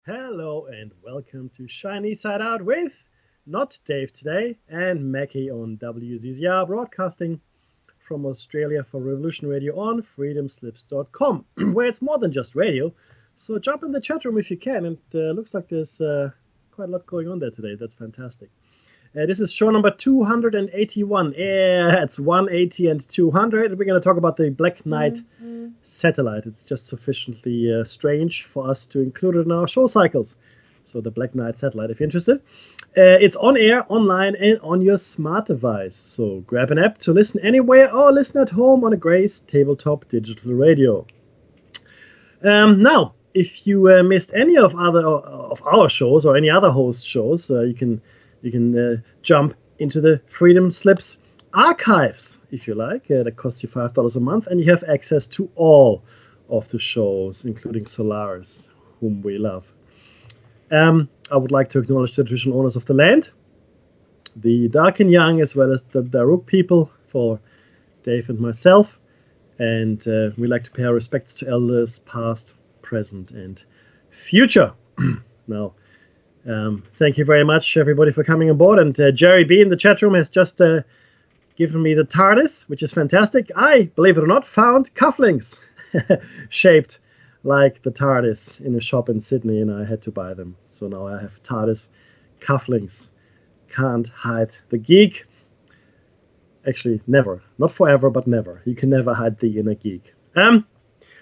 Hello and welcome to Shiny Side Out with not Dave today and Mackie on WZZR broadcasting from Australia for Revolution Radio on freedomslips.com where it's more than just radio. So jump in the chat room if you can. And looks like there's quite a lot going on there today. That's fantastic. This is show number 281. Yeah, it's 180 and 200. We're going to talk about the Black Knight satellite. It's just sufficiently strange for us to include it in our show cycles. So the Black Knight satellite, if you're interested. It's on air, online, and on your smart device. So grab an app to listen anywhere or listen at home on a Grace tabletop digital radio. Now, if you missed any of our shows or any other host shows, you can jump into the Freedom Slips archives, if you like. That costs you $5 a month, and you have access to all of the shows, including Solaris, whom we love. I would like to acknowledge the traditional owners of the land, the Dark and Young, as well as the Daruk people, for Dave and myself. And we like to pay our respects to elders past, present, and future. Now, thank you very much, everybody, for coming on board. And Jerry B in the chat room has just given me the TARDIS, which is fantastic. I, believe it or not, found cufflinks shaped like the TARDIS in a shop in Sydney, and I had to buy them. So now I have TARDIS cufflinks. Can't hide the geek. Actually, never. Not forever, but never. You can never hide the inner geek.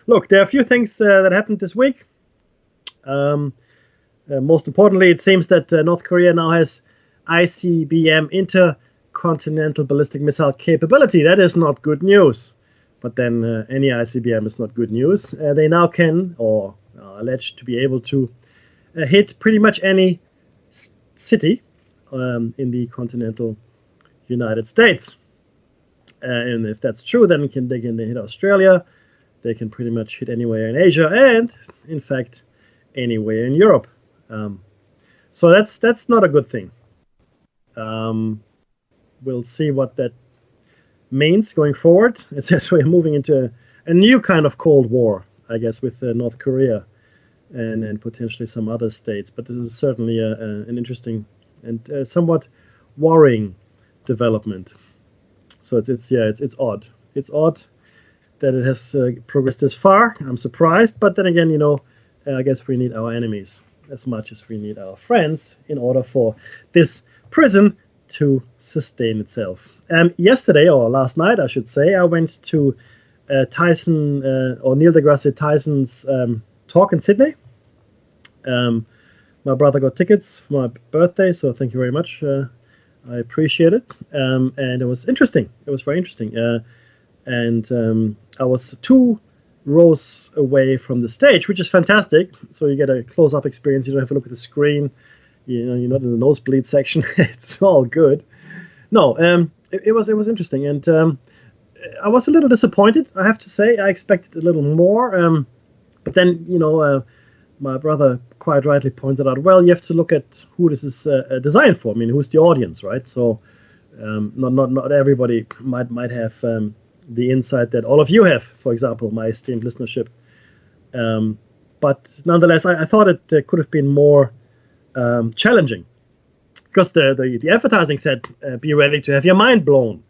Look, there are a few things that happened this week. Most importantly, it seems that North Korea now has ICBM intercontinental ballistic missile capability. That is not good news. But then any ICBM is not good news. They now can, or are alleged to be able to, hit pretty much any city in the continental United States. And if that's true, then they can hit Australia. They can pretty much hit anywhere in Asia and, in fact, anywhere in Europe. So that's not a good thing. We'll see what that means going forward. It says we're moving into a new kind of Cold War, I guess, with North Korea and potentially some other states. But this is certainly an interesting and somewhat worrying development. So it's odd. It's odd that it has progressed this far. I'm surprised, but then again, I guess we need our enemies as much as we need our friends in order for this prison to sustain itself. Yesterday, or last night, I should say, I went to Tyson or Neil deGrasse Tyson's talk in Sydney. My brother got tickets for my birthday, so thank you very much. I appreciate it. And it was interesting. It was very interesting. And I was 2 rows away from the stage, which is fantastic. So you get a close-up experience. You don't have to look at the screen. You're not in the nosebleed section. It's all good. No, it was interesting, and I was a little disappointed, I have to say. I expected a little more, but then my brother quite rightly pointed out, well, you have to look at who this is designed for. I mean, who's the audience, right? So not everybody might have the insight that all of you have, for example, my esteemed listenership. But nonetheless, I thought it could have been more challenging, because the advertising said, be ready to have your mind blown,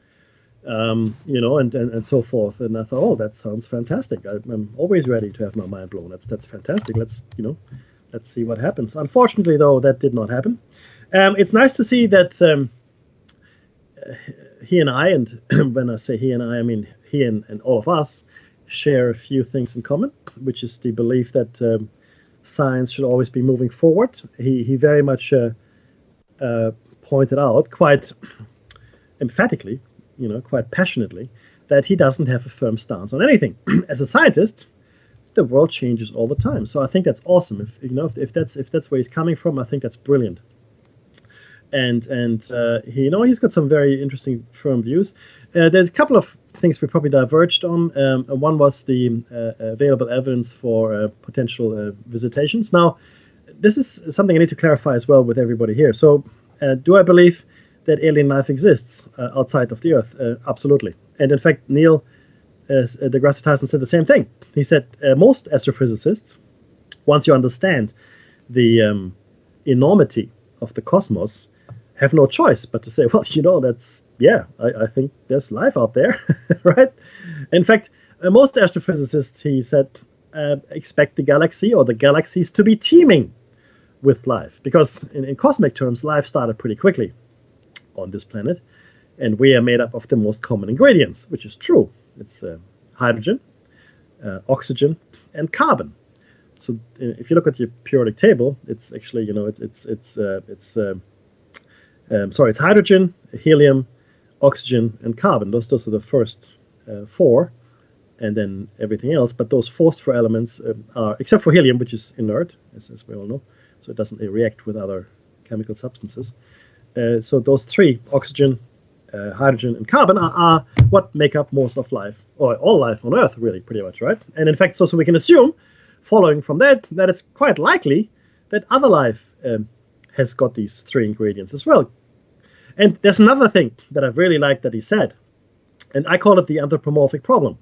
and so forth. And I thought, oh, that sounds fantastic. I'm always ready to have my mind blown. That's fantastic. Let's see what happens. Unfortunately, though, that did not happen. It's nice to see that he and I, and when I say he and I mean he and all of us, share a few things in common, which is the belief that science should always be moving forward. He very much pointed out quite emphatically, quite passionately, that he doesn't have a firm stance on anything. As a scientist, the world changes all the time. So I think that's awesome. If that's where he's coming from, I think that's brilliant. And he's got some very interesting firm views. There's a couple of things we probably diverged on. One was the available evidence for potential visitations. Now, this is something I need to clarify as well with everybody here. So, do I believe that alien life exists outside of the Earth? Absolutely. And in fact, Neil deGrasse Tyson said the same thing. He said most astrophysicists, once you understand the enormity of the cosmos, have no choice but to say, well, I think there's life out there, right? In fact, most astrophysicists, he said, expect the galaxy or the galaxies to be teeming with life, because in cosmic terms, life started pretty quickly on this planet, and we are made up of the most common ingredients, which is true. It's hydrogen, oxygen, and carbon. So if you look at your periodic table, it's actually, it's hydrogen, helium, oxygen, and carbon. Those are the first four, and then everything else. But those first four elements are, except for helium, which is inert, as we all know, so it doesn't react with other chemical substances. So those three, oxygen, hydrogen, and carbon, are what make up most of life, or all life on Earth, really, pretty much, right? And in fact, so we can assume, following from that it's quite likely that other life has got these three ingredients as well. And there's another thing that I really like that he said, and I call it the anthropomorphic problem.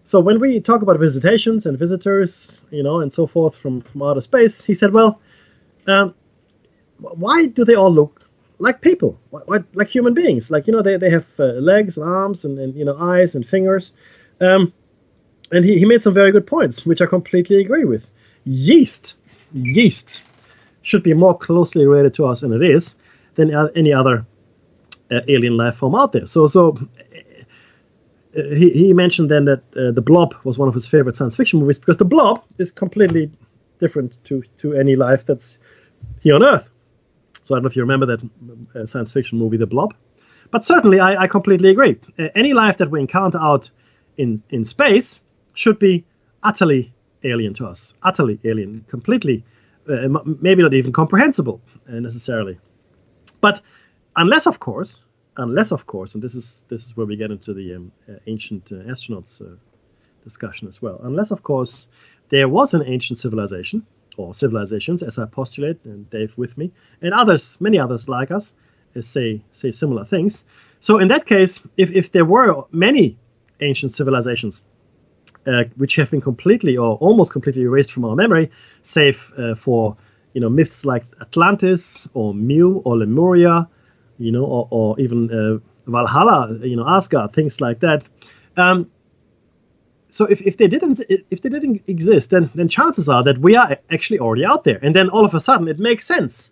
So when we talk about visitations and visitors, and so forth from outer space, he said, well, why do they all look like people, like human beings? Like, they have legs and arms and eyes and fingers. And he made some very good points, which I completely agree with. Yeast should be more closely related to us, and it is, than any other alien life form out there. So he mentioned then that The Blob was one of his favorite science fiction movies, because The Blob is completely different to any life that's here on Earth. So I don't know if you remember that science fiction movie, The Blob. But certainly, I completely agree. Any life that we encounter out in space should be utterly alien to us. Utterly alien, completely, maybe not even comprehensible necessarily. But unless of course, and this is where we get into the ancient astronauts discussion as well. Unless, of course, there was an ancient civilization, or civilizations, as I postulate, and Dave with me, and others, many others like us, say similar things. So in that case, if there were many ancient civilizations which have been completely or almost completely erased from our memory, save for myths like Atlantis or Mu or Lemuria, or even Valhalla, Asgard, things like that. So if they didn't exist, then chances are that we are actually already out there. And then all of a sudden, it makes sense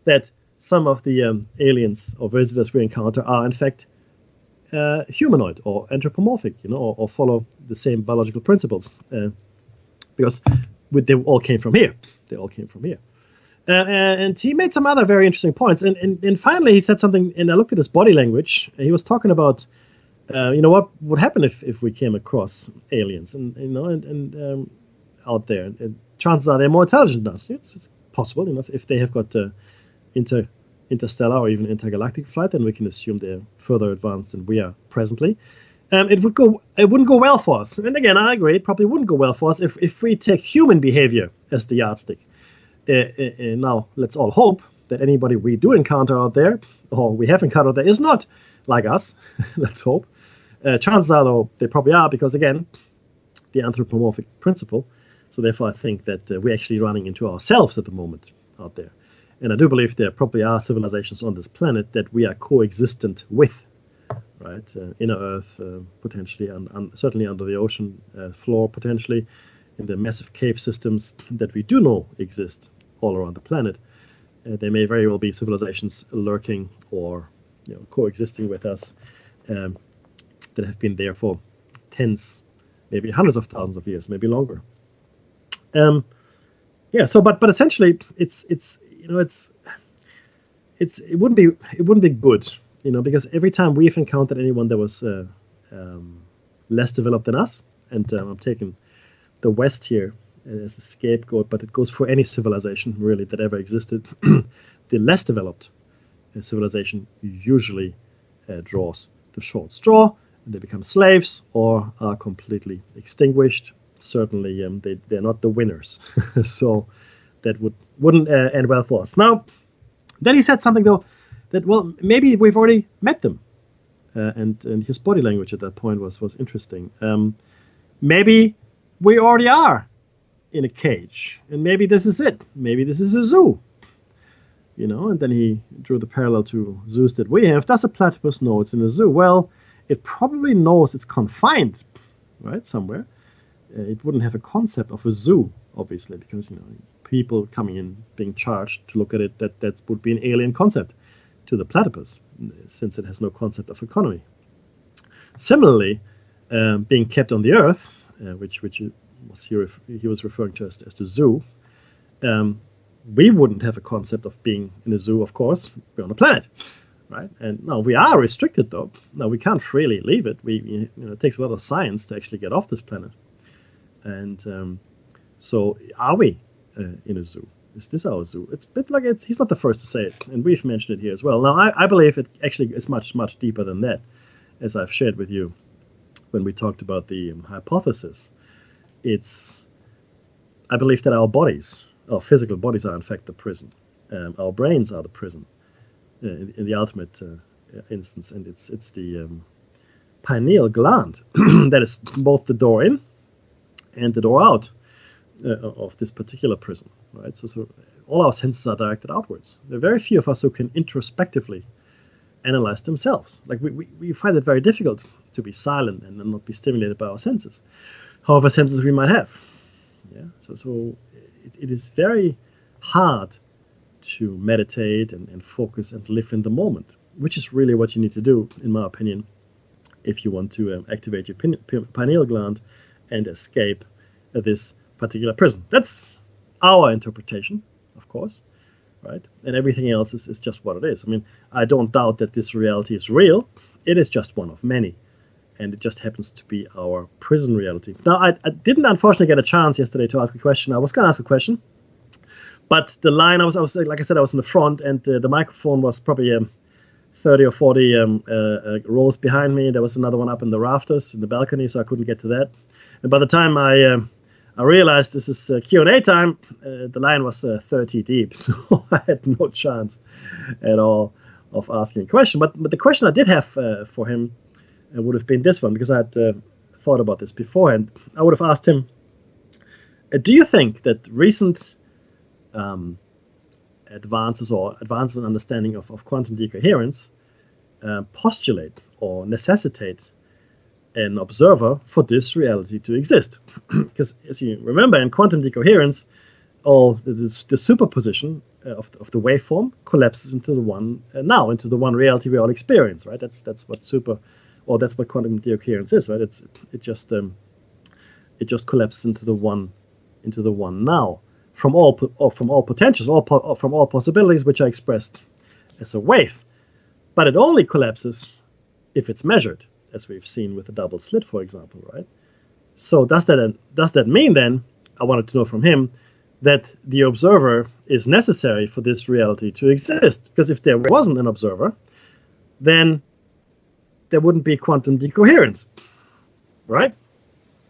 that some of the aliens or visitors we encounter are in fact humanoid or anthropomorphic, or follow the same biological principles, because they all came from here. And he made some other very interesting points. And finally, he said something, and I looked at his body language. He was talking about, what would happen if we came across aliens, and out there. And chances are they're more intelligent than us. It's possible, if they have got interstellar or even intergalactic flight, then we can assume they're further advanced than we are presently. It wouldn't go well for us. And again, I agree, it probably wouldn't go well for us if we take human behavior as the yardstick. Now, let's all hope that anybody we do encounter out there, or we have encountered there, is not like us. Let's hope. Chances are, though, they probably are, because, again, the anthropomorphic principle. So therefore, I think that we're actually running into ourselves at the moment out there. And I do believe there probably are civilizations on this planet that we are coexistent with, right? Inner Earth, potentially, and certainly under the ocean floor, potentially, in the massive cave systems that we do know exist all around the planet. There may very well be civilizations lurking or coexisting with us that have been there for tens, maybe hundreds of thousands of years, maybe longer. So but essentially it wouldn't be good, because every time we've encountered anyone that was less developed than us, and I'm taking the West here as a scapegoat, but it goes for any civilization really that ever existed. The less developed civilization usually draws the short straw, and they become slaves or are completely extinguished. Certainly, they're not the winners. So that wouldn't end well for us. Now, then he said something, though, that, well, maybe we've already met them. And his body language at that point was interesting. Maybe we already are in a cage, and maybe this is it. Maybe this is a zoo. And then he drew the parallel to zoos that we have. Does a platypus know it's in a zoo? Well, it probably knows it's confined, right, somewhere. It wouldn't have a concept of a zoo, obviously, because people coming in being charged to look at it, that would be an alien concept to the platypus, since it has no concept of economy. Similarly, being kept on the Earth, which he was referring to as the zoo, we wouldn't have a concept of being in a zoo, of course. We're on a planet, right? And now we are restricted, though. Now we can't freely leave it. It takes a lot of science to actually get off this planet. And so, are we in a zoo? Is this our zoo? It's a bit like he's not the first to say it, and we've mentioned it here as well. Now, I believe it actually is much, much deeper than that, as I've shared with you when we talked about the hypothesis. I believe that our physical bodies are in fact the prison. Our brains are the prison in the ultimate instance, and it's the pineal gland that is both the door in and the door out of this particular prison, right? So all our senses are directed outwards. There are very few of us who can introspectively analyze themselves. Like we find it very difficult to be silent and not be stimulated by our senses, however senses we might have. Yeah. So it is very hard to meditate and focus and live in the moment, which is really what you need to do, in my opinion, if you want to activate your pineal gland and escape this particular prison. That's our interpretation, of course, right? And everything else is just what it is. I mean, I don't doubt that this reality is real. It is just one of many, and it just happens to be our prison reality. Now, I didn't unfortunately get a chance yesterday to ask a question. I was going to ask a question, but the line, I was like I said, I was in the front, and the microphone was probably 30 or 40 rows behind me. There was another one up in the rafters in the balcony, so I couldn't get to that. And by the time I realized this is Q&A time, the line was 30 deep, so I had no chance at all of asking a question. But the question I did have for him would have been this one, because I had thought about this beforehand. I would have asked him, do you think that recent advances in understanding of quantum decoherence postulate or necessitate an observer for this reality to exist? Because as you remember, in quantum decoherence, the superposition of the waveform collapses into the one reality we all experience, right? That's what quantum decoherence is, right? It just collapses into the one now from all potentials, from all possibilities which are expressed as a wave. But it only collapses if it's measured, as we've seen with the double slit, for example, right? So does that mean then, I wanted to know from him, that the observer is necessary for this reality to exist? Because if there wasn't an observer, then there wouldn't be quantum decoherence, right?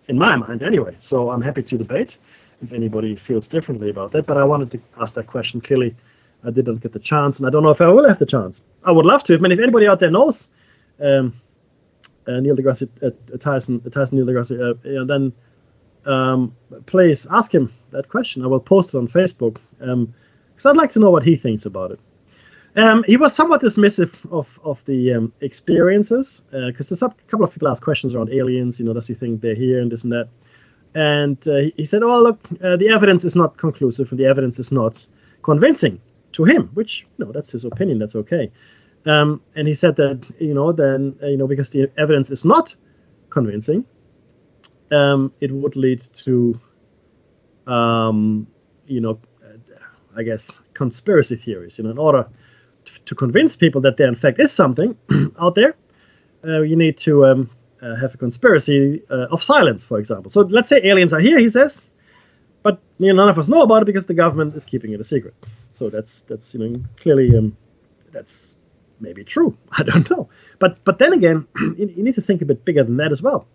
In my mind, anyway. So I'm happy to debate if anybody feels differently about that. But I wanted to ask that question clearly. I didn't get the chance, and I don't know if I will have the chance. I would love to. I mean, if anybody out there knows Neil deGrasse Tyson Neil deGrasse, then please ask him that question. I will post it on Facebook because I'd like to know what he thinks about it. He was somewhat dismissive of the experiences, because there's a couple of people asked questions around aliens. Does he think they're here and this and that? And he said, "Oh, look, the evidence is not conclusive, and the evidence is not convincing to him." Which, that's his opinion. That's okay. And he said that, because the evidence is not convincing, it would lead to, I guess, conspiracy theories. In order to convince people that there in fact is something out there, you need to have a conspiracy of silence, for example. So let's say aliens are here, he says, but none of us know about it because the government is keeping it a secret. So that's clearly that's maybe true. I don't know. But then again, you need to think a bit bigger than that as well.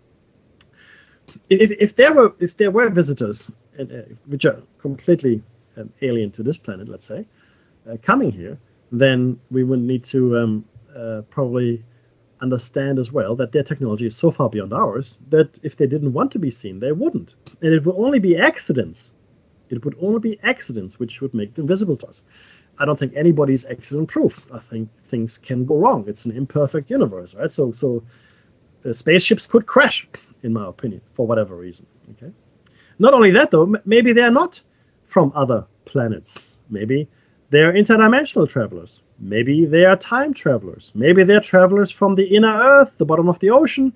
If there were visitors, which are completely alien to this planet, let's say, coming here, then we would need to probably understand as well that their technology is so far beyond ours that if they didn't want to be seen, they wouldn't. And it would only be accidents It would only be accidents which would make them visible to us. I don't think anybody's accident-proof. I think things can go wrong. It's an imperfect universe, right? So spaceships could crash, in my opinion, for whatever reason. Okay. Not only that, though, maybe they're not from other planets. Maybe they're interdimensional travelers. Maybe they are time travelers. Maybe they're travelers from the inner Earth, the bottom of the ocean,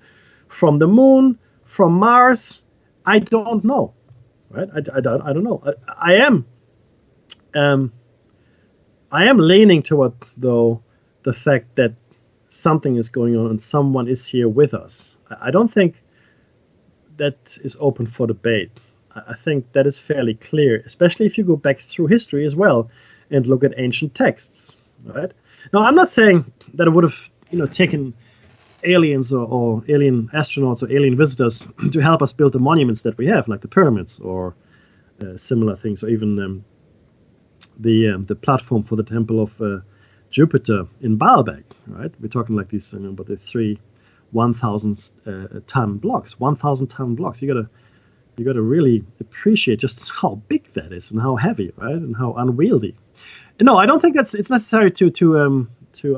from the moon, from Mars. I don't know, right? I don't know. I am leaning toward, though, the fact that something is going on and someone is here with us. I don't think that is open for debate. I think that is fairly clear, especially if you go back through history as well and look at ancient texts, right? Now, I'm not saying that it would have, taken aliens or alien astronauts or alien visitors to help us build the monuments that we have, like the pyramids or similar things, or even the platform for the temple of Jupiter in Baalbek, right? We're talking like these, about the 3 1,000-ton blocks, 1,000-ton blocks. You gotta really appreciate just how big that is and how heavy, right, and how unwieldy. No, I don't think it's necessary to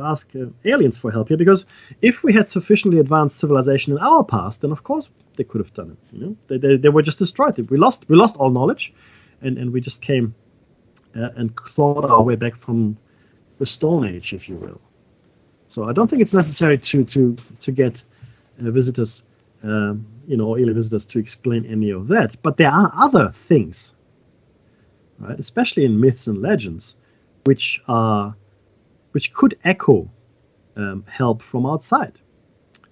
ask aliens for help here, because if we had sufficiently advanced civilization in our past, then of course they could have done it. They were just destroyed. We lost all knowledge, and we just came and clawed our way back from the Stone Age, if you will. So I don't think it's necessary to get visitors, or alien visitors, to explain any of that. But there are other things, right? Especially in myths and legends, which could echo help from outside.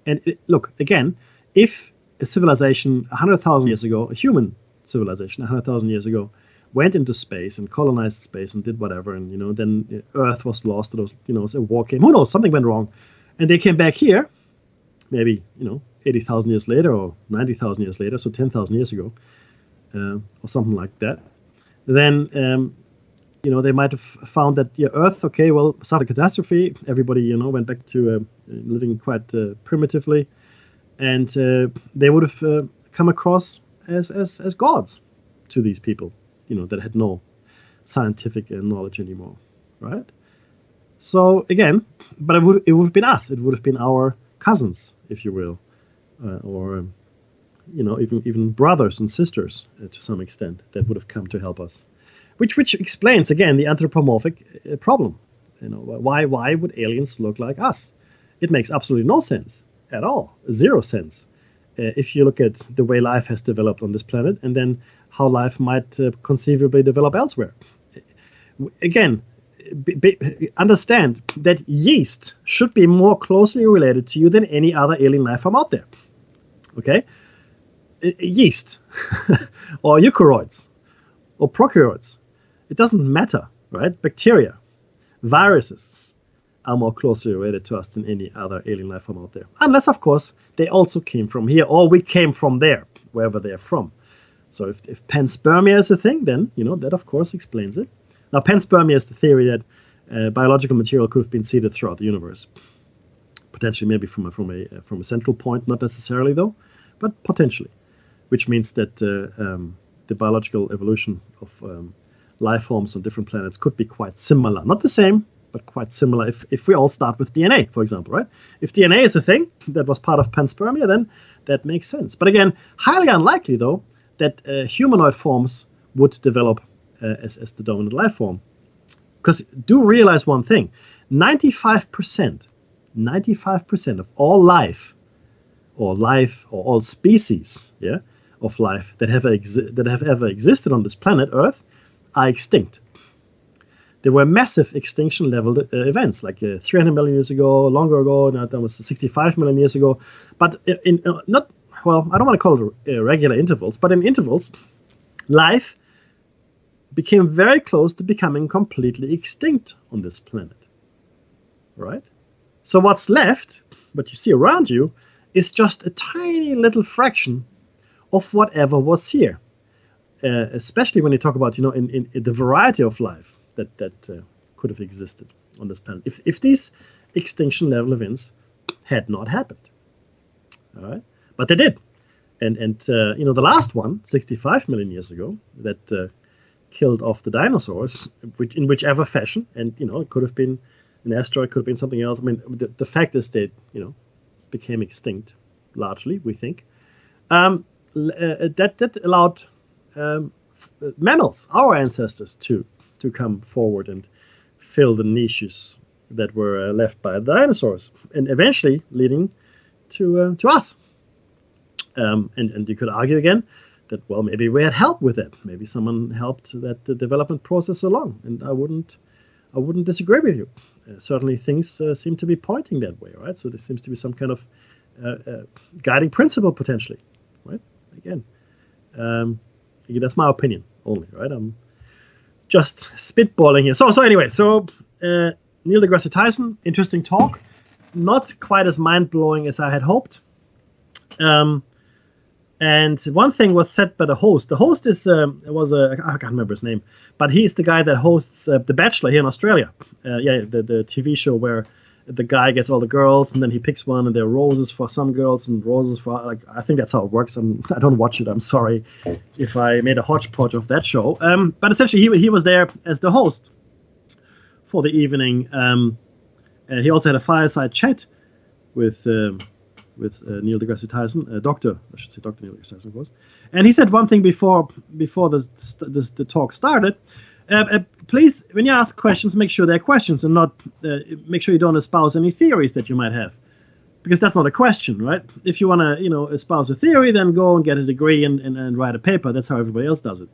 And look, again, if a civilization 100,000 years ago, a human civilization 100,000 years ago, went into space and colonized space and did whatever, and then Earth was lost, or a war came, who knows, something went wrong, and they came back here, maybe 80,000 years later or 90,000 years later, so 10,000 years ago, or something like that. Then they might have found that Earth, okay, well, suffered a catastrophe. Everybody went back to living quite primitively, and they would have come across as gods to these people, that had no scientific knowledge anymore, right? So again, but it would have been us. It would have been our cousins, if you will, or even brothers and sisters to some extent, that would have come to help us, which explains again the anthropomorphic problem. Why would aliens look like us? It makes absolutely no sense at all, 0 sense. If you look at the way life has developed on this planet, and then how life might conceivably develop elsewhere. Again, understand that yeast should be more closely related to you than any other alien life form out there. Okay? Yeast, or eukaryotes, or prokaryotes. It doesn't matter, right? Bacteria, viruses are more closely related to us than any other alien life form out there. Unless, of course, they also came from here, or we came from there, wherever they're from. So if panspermia is a thing, then, that of course explains it. Now, panspermia is the theory that biological material could have been seeded throughout the universe. Potentially maybe from a central point, not necessarily though, but potentially. Which means that the biological evolution of life forms on different planets could be quite similar. Not the same, but quite similar if we all start with DNA, for example, right? If DNA is a thing that was part of panspermia, then that makes sense. But again, highly unlikely though, that humanoid forms would develop as the dominant life form. Because do realize one thing, 95% of all life, or all species, of life that have ever existed on this planet Earth are extinct. There were massive extinction level events, like 300 million years ago, longer ago, that was 65 million years ago, but in not, well, I don't want to call it regular intervals, but in intervals, life became very close to becoming completely extinct on this planet, right? So what's left, what you see around you, is just a tiny little fraction of whatever was here, especially when you talk about, in the variety of life that could have existed on this planet, if these extinction level events had not happened, all right? But they did, and the last one, 65 million years ago, that killed off the dinosaurs, in whichever fashion. And it could have been an asteroid, could have been something else. I mean, the fact is they became extinct largely, we think. That allowed mammals, our ancestors, to come forward and fill the niches that were left by the dinosaurs, and eventually leading to us. And you could argue again that, well, maybe we had help with it. Maybe someone helped the development process along, and I wouldn't disagree with you. Certainly, things seem to be pointing that way, right? So there seems to be some kind of guiding principle potentially, right? Again, that's my opinion only, right? I'm just spitballing here. So anyway, Neil deGrasse Tyson, interesting talk, not quite as mind-blowing as I had hoped. And one thing was said by the host. The host is I can't remember his name, but he's the guy that hosts The Bachelor here in Australia. The TV show where the guy gets all the girls and then he picks one, and there are roses for some girls and roses for I think that's how it works. I don't watch it. I'm sorry if I made a hodgepodge of that show. But essentially he was there as the host for the evening. And he also had a fireside chat with Neil deGrasse Tyson, Dr. Neil deGrasse Tyson, of course. And he said one thing before the talk started. Please, when you ask questions, make sure they're questions and not make sure you don't espouse any theories that you might have, because that's not a question, right? If you want to, espouse a theory, then go and get a degree and write a paper. That's how everybody else does it.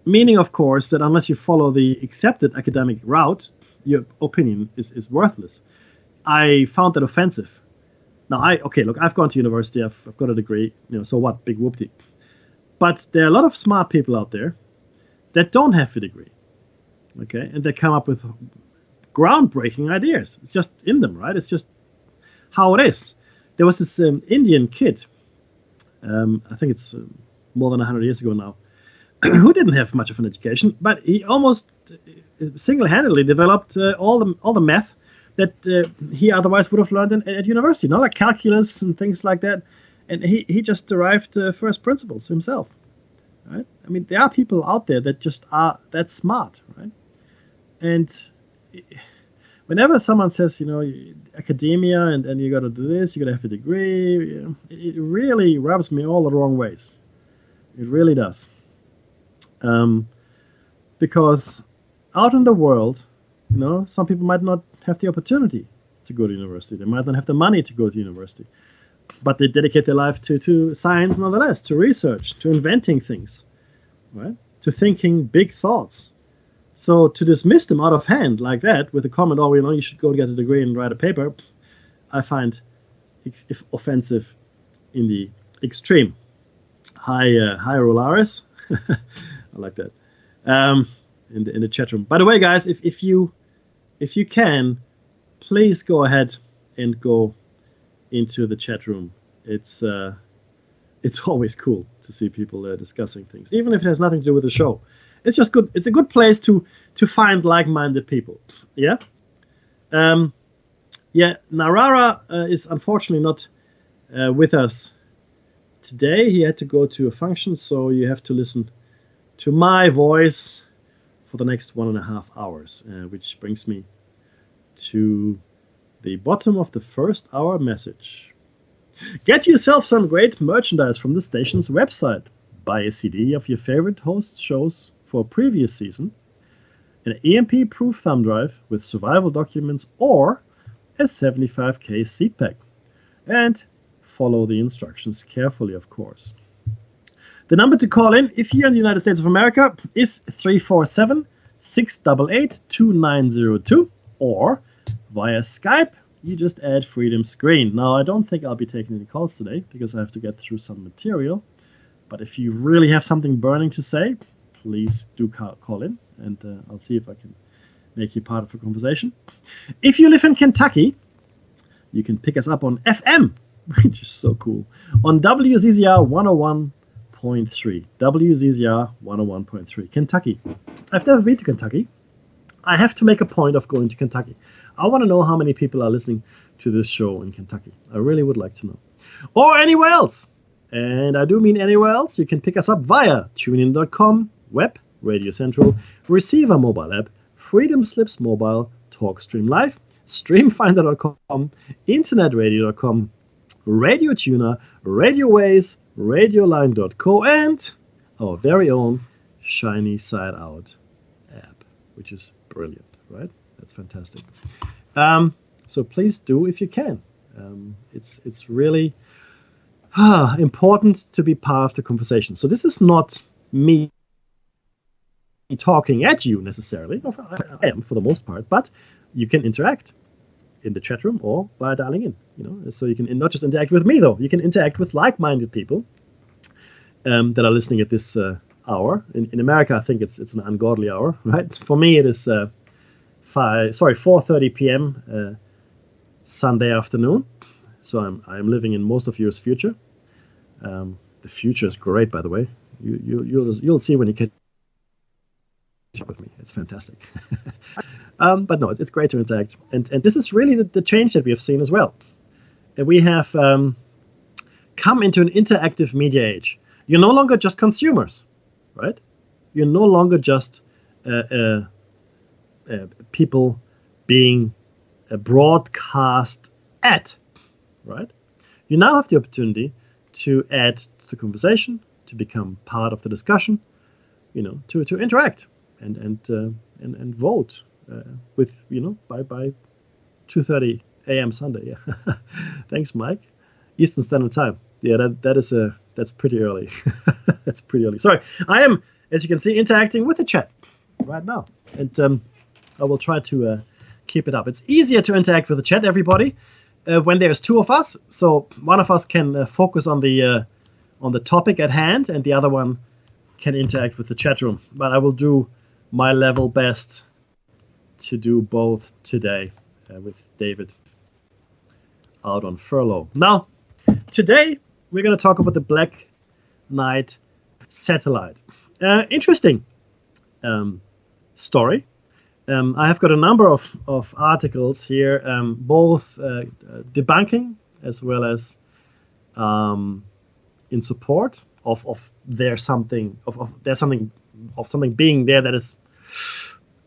Meaning, of course, that unless you follow the accepted academic route, your opinion is worthless. I found that offensive. Now, I've gone to university, I've got a degree, so what, big whoopty. But there are a lot of smart people out there that don't have a degree, okay, and they come up with groundbreaking ideas. It's just in them, right? It's just how it is. There was this Indian kid, I think it's more than 100 years ago now, who didn't have much of an education, but he almost single-handedly developed all the math that he otherwise would have learned at university, like calculus and things like that. And he just derived first principles himself, right? I mean, there are people out there that just are that smart, right? And whenever someone says, academia and you got to do this, you got to have a degree, it really rubs me all the wrong ways. It really does. Because out in the world, some people might not have the opportunity to go to university. They might not have the money to go to university. But they dedicate their life to science nonetheless, to research, to inventing things, right? To thinking big thoughts. So to dismiss them out of hand like that with a comment, you should go get a degree and write a paper, I find offensive in the extreme. Hi Rolaris. I like that. In the chat room. By the way, guys, if you can, please go ahead and go into the chat room. It's always cool to see people discussing things, even if it has nothing to do with the show. It's just good. It's a good place to find like-minded people. Yeah. Narara is unfortunately not with us today. He had to go to a function, so you have to listen to my voice for the next 1.5 hours, which brings me to the bottom of the first hour message. Get yourself some great merchandise from the station's website. Buy a CD of your favorite host shows for a previous season, an EMP-proof thumb drive with survival documents, or a 75K seat pack. And follow the instructions carefully, of course. The number to call in, if you're in the United States of America, is 347-688-2902, or via Skype, you just add Freedom Screen. Now, I don't think I'll be taking any calls today because I have to get through some material. But if you really have something burning to say, please do call in, and I'll see if I can make you part of the conversation. If you live in Kentucky, you can pick us up on FM, which is so cool, on WZZR 101.3. WZZR 101.3, Kentucky. I've never been to Kentucky. I have to make a point of going to Kentucky. I want to know how many people are listening to this show in Kentucky. I really would like to know. Or anywhere else. And I do mean anywhere else. You can pick us up via tunein.com, web, Radio Central, receiver mobile app, Freedom Slips mobile, TalkStream Live, streamfinder.com, internetradio.com, Radio Tuner, Radio Waze, radioline.co, and our very own Shiny Side Out app, which is brilliant, right? That's fantastic. So please do if you can. It's really important to be part of the conversation. So this is not me talking at you necessarily. I am for the most part, but you can interact in the chat room or by dialing in. So you can not just interact with me though. You can interact with like-minded people that are listening at this hour. In America, I think it's an ungodly hour, right? For me, it is 4:30 p.m. Sunday afternoon. So I'm living in most of yours future. The future is great, by the way. You'll see when you catch up with me. It's fantastic. But no, it's great to interact, and this is really the change that we have seen as well. And we have come into an interactive media age. You're no longer just consumers, right? You're no longer just people being broadcast at, right? You now have the opportunity to add to the conversation, to become part of the discussion, to interact and vote with by 2:30 a.m. Sunday. Yeah. Thanks, Mike. Eastern Standard Time. Yeah, that's pretty early. That's pretty early. Sorry, I am, as you can see, interacting with the chat right now, and I will try to keep it up. It's easier to interact with the chat, everybody, when there's two of us. So one of us can focus on the topic at hand, and the other one can interact with the chat room. But I will do my level best to do both today with David out on furlough. Now, today we're going to talk about the Black Knight satellite. Interesting story. I have got a number of articles here, both debunking as well as in support of there's something being there that is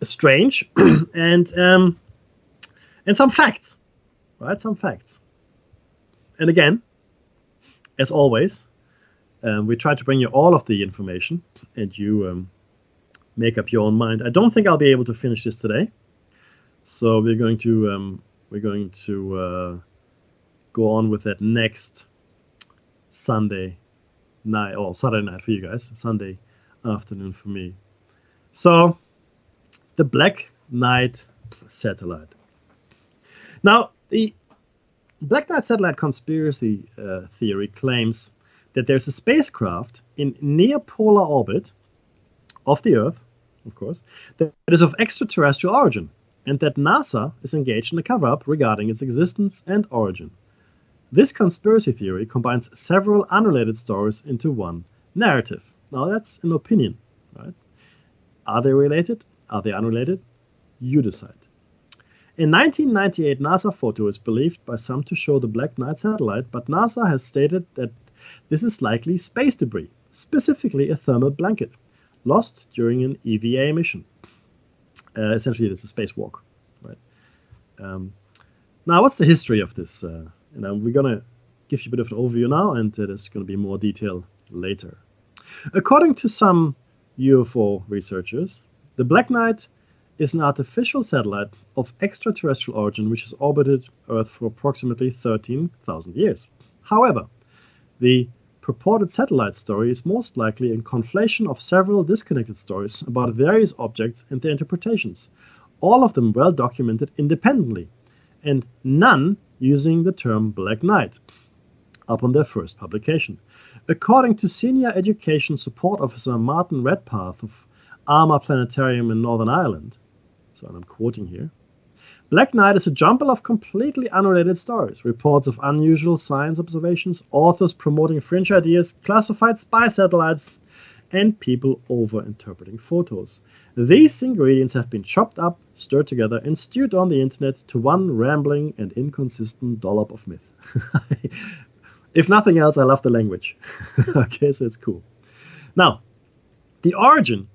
strange, and some facts, right? Some facts. And again, as always, we try to bring you all of the information, and you make up your own mind. I don't think I'll be able to finish this today, so we're going to go on with that next Sunday night, or Saturday night for you guys, Sunday afternoon for me. So, the Black Knight satellite. Now, the Black Knight satellite conspiracy theory claims that there's a spacecraft in near polar orbit of the Earth, of course, that is of extraterrestrial origin, and that NASA is engaged in a cover-up regarding its existence and origin. This conspiracy theory combines several unrelated stories into one narrative. Now, that's an opinion, right? Are they related? Are they unrelated? You decide. In 1998, NASA photo is believed by some to show the Black Knight satellite, but NASA has stated that this is likely space debris, specifically a thermal blanket, lost during an EVA mission. Essentially, it's a spacewalk, right? Now, what's the history of this? We're going to give you a bit of an overview now, and there's going to be more detail later. According to some UFO researchers, the Black Knight is an artificial satellite of extraterrestrial origin which has orbited Earth for approximately 13,000 years. However, the purported satellite story is most likely a conflation of several disconnected stories about various objects and their interpretations, all of them well documented independently, and none using the term Black Knight upon their first publication. According to Senior Education Support Officer Martin Redpath of Armour Planetarium in Northern Ireland, so I'm quoting here, Black Knight is a jumble of completely unrelated stories, reports of unusual science observations, authors promoting fringe ideas, classified spy satellites, and people over-interpreting photos. These ingredients have been chopped up, stirred together, and stewed on the internet to one rambling and inconsistent dollop of myth. If nothing else, I love the language. Okay, so it's cool. Now, the origin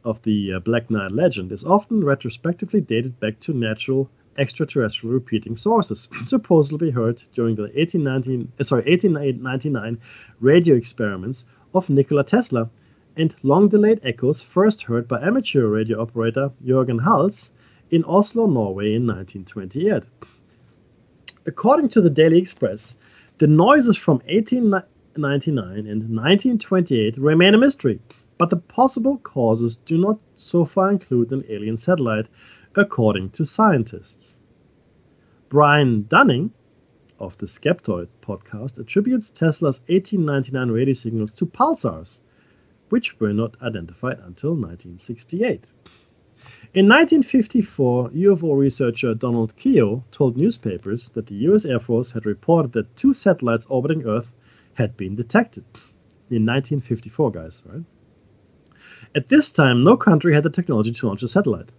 of the Black Knight legend is often retrospectively dated back to natural extraterrestrial repeating sources, supposedly heard during the 1899 radio experiments of Nikola Tesla, and long-delayed echoes first heard by amateur radio operator Jørgen Hals in Oslo, Norway in 1928. According to the Daily Express, the noises from 1899 and 1928 remain a mystery, but the possible causes do not so far include an alien satellite, according to scientists. Brian Dunning of the Skeptoid podcast attributes Tesla's 1899 radio signals to pulsars, which were not identified until 1968. In 1954, UFO researcher Donald Keough told newspapers that the US Air Force had reported that 2 satellites orbiting Earth had been detected. In 1954, guys, right? At this time, no country had the technology to launch a satellite.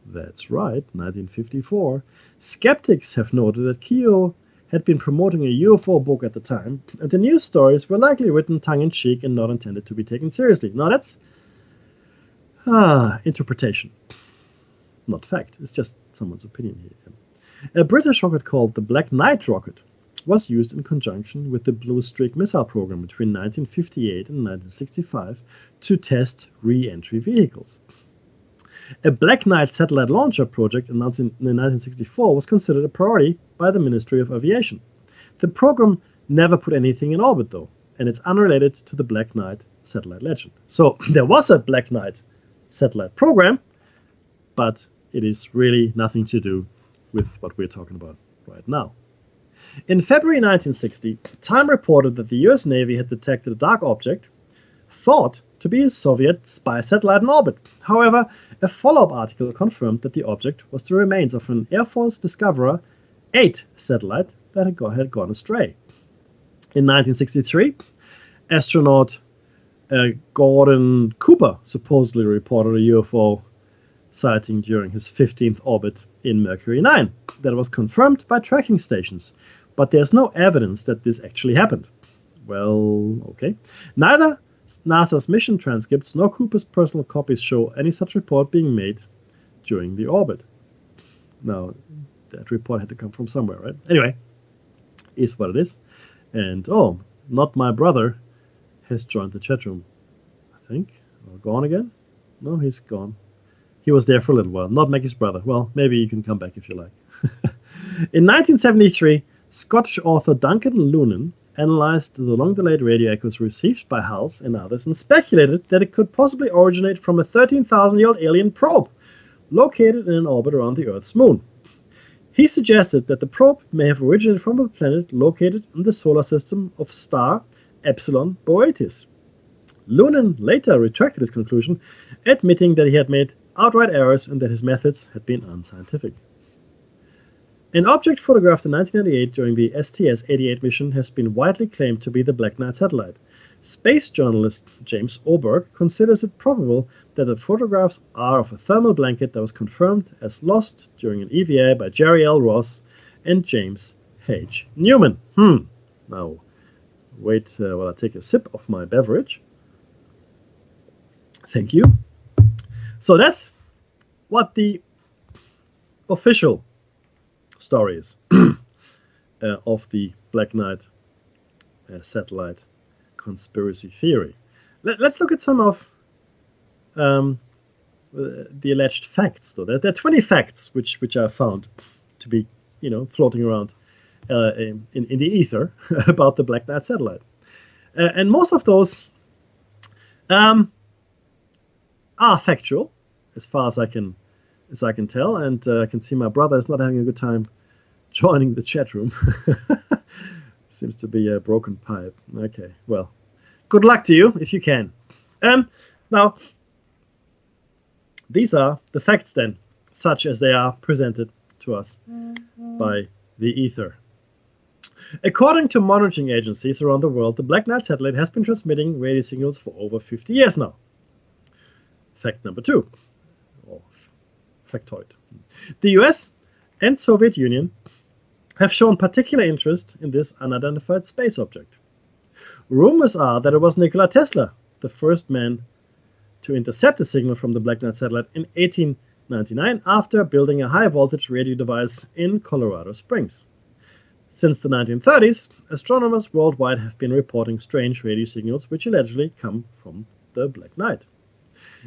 That's right, 1954. Skeptics have noted that Keough had been promoting a UFO book at the time, and the news stories were likely written tongue-in-cheek and not intended to be taken seriously. Now that's interpretation, not fact. It's just someone's opinion here. A British rocket called the Black Knight rocket was used in conjunction with the Blue Streak missile program between 1958 and 1965 to test re-entry vehicles. A Black Knight satellite launcher project announced in 1964 was considered a priority by the Ministry of Aviation. The program never put anything in orbit, though, and it's unrelated to the Black Knight satellite legend. So there was a Black Knight satellite program, but it is really nothing to do with what we're talking about right now. In February 1960, Time reported that the US Navy had detected a dark object thought to be a Soviet spy satellite in orbit. However, a follow-up article confirmed that the object was the remains of an Air Force Discoverer 8 satellite that had gone astray. In 1963, astronaut Gordon Cooper supposedly reported a UFO sighting during his 15th orbit in Mercury 9 that was confirmed by tracking stations, but there's no evidence that this actually happened. Well, okay. Neither NASA's mission transcripts nor Cooper's personal copies show any such report being made during the orbit. Now, that report had to come from somewhere, right? Anyway, is what it is. And, oh, not my brother has joined the chat room, I think. Or gone again? No, he's gone. He was there for a little while. Not Maggie's brother. Well, maybe you can come back if you like. In 1973, Scottish author Duncan Lunan analyzed the long-delayed radio echoes received by Hals and others and speculated that it could possibly originate from a 13,000-year-old alien probe located in an orbit around the Earth's moon. He suggested that the probe may have originated from a planet located in the solar system of star Epsilon Boötis. Lunan later retracted his conclusion, admitting that he had made outright errors and that his methods had been unscientific. An object photographed in 1998 during the STS-88 mission has been widely claimed to be the Black Knight satellite. Space journalist James Oberg considers it probable that the photographs are of a thermal blanket that was confirmed as lost during an EVA by Jerry L. Ross and James H. Newman. Now, wait while I take a sip of my beverage. Thank you. So that's what the official story is of the Black Knight satellite conspiracy theory. Let's look at some of the alleged facts, though. There are 20 facts which are found to be, floating around in the ether about the Black Knight satellite, and most of those are factual, as far as I can tell, and I can see my brother is not having a good time joining the chat room. Seems to be a broken pipe. Okay, well, good luck to you if you can. Now, these are the facts then, such as they are presented to us by the ether. According to monitoring agencies around the world, the Black Knight satellite has been transmitting radio signals for over 50 years now. Fact number 2, or factoid. The US and Soviet Union have shown particular interest in this unidentified space object. Rumors are that it was Nikola Tesla, the first man to intercept a signal from the Black Knight satellite in 1899 after building a high-voltage radio device in Colorado Springs. Since the 1930s, astronomers worldwide have been reporting strange radio signals which allegedly come from the Black Knight.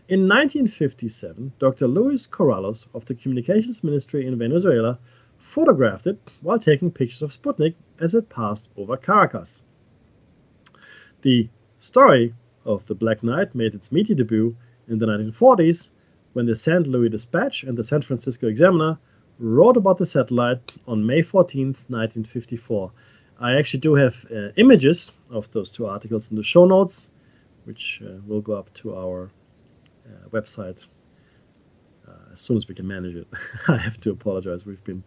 In 1957, Dr. Luis Corrales of the Communications Ministry in Venezuela photographed it while taking pictures of Sputnik as it passed over Caracas. The story of the Black Knight made its media debut in the 1940s when the St. Louis Dispatch and the San Francisco Examiner wrote about the satellite on May 14, 1954. I actually do have images of those two articles in the show notes, which will go up to our website as soon as we can manage it. I have to apologize. We've been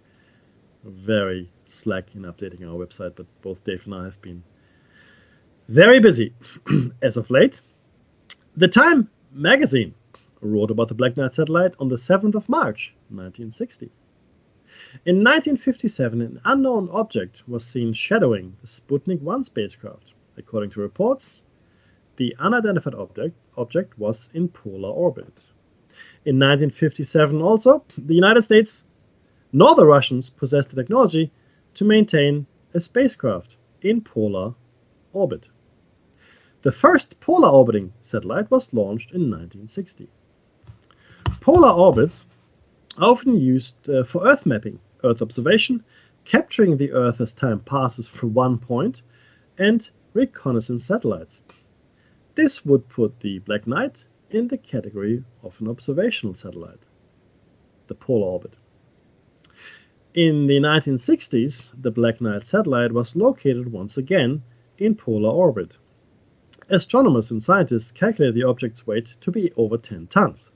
very slack in updating our website, but both Dave and I have been very busy as of late. The Time magazine wrote about the Black Knight satellite on the 7th of March, 1960. In 1957, an unknown object was seen shadowing the Sputnik 1 spacecraft. According to reports, the unidentified object was in polar orbit. In 1957 also, the United States nor the Russians possessed the technology to maintain a spacecraft in polar orbit. The first polar orbiting satellite was launched in 1960. Polar orbits are often used for Earth mapping, Earth observation, capturing the Earth as time passes from one point, and reconnaissance satellites. This would put the Black Knight in the category of an observational satellite, the polar orbit. In the 1960s, the Black Knight satellite was located once again in polar orbit. Astronomers and scientists calculated the object's weight to be over 10 tons,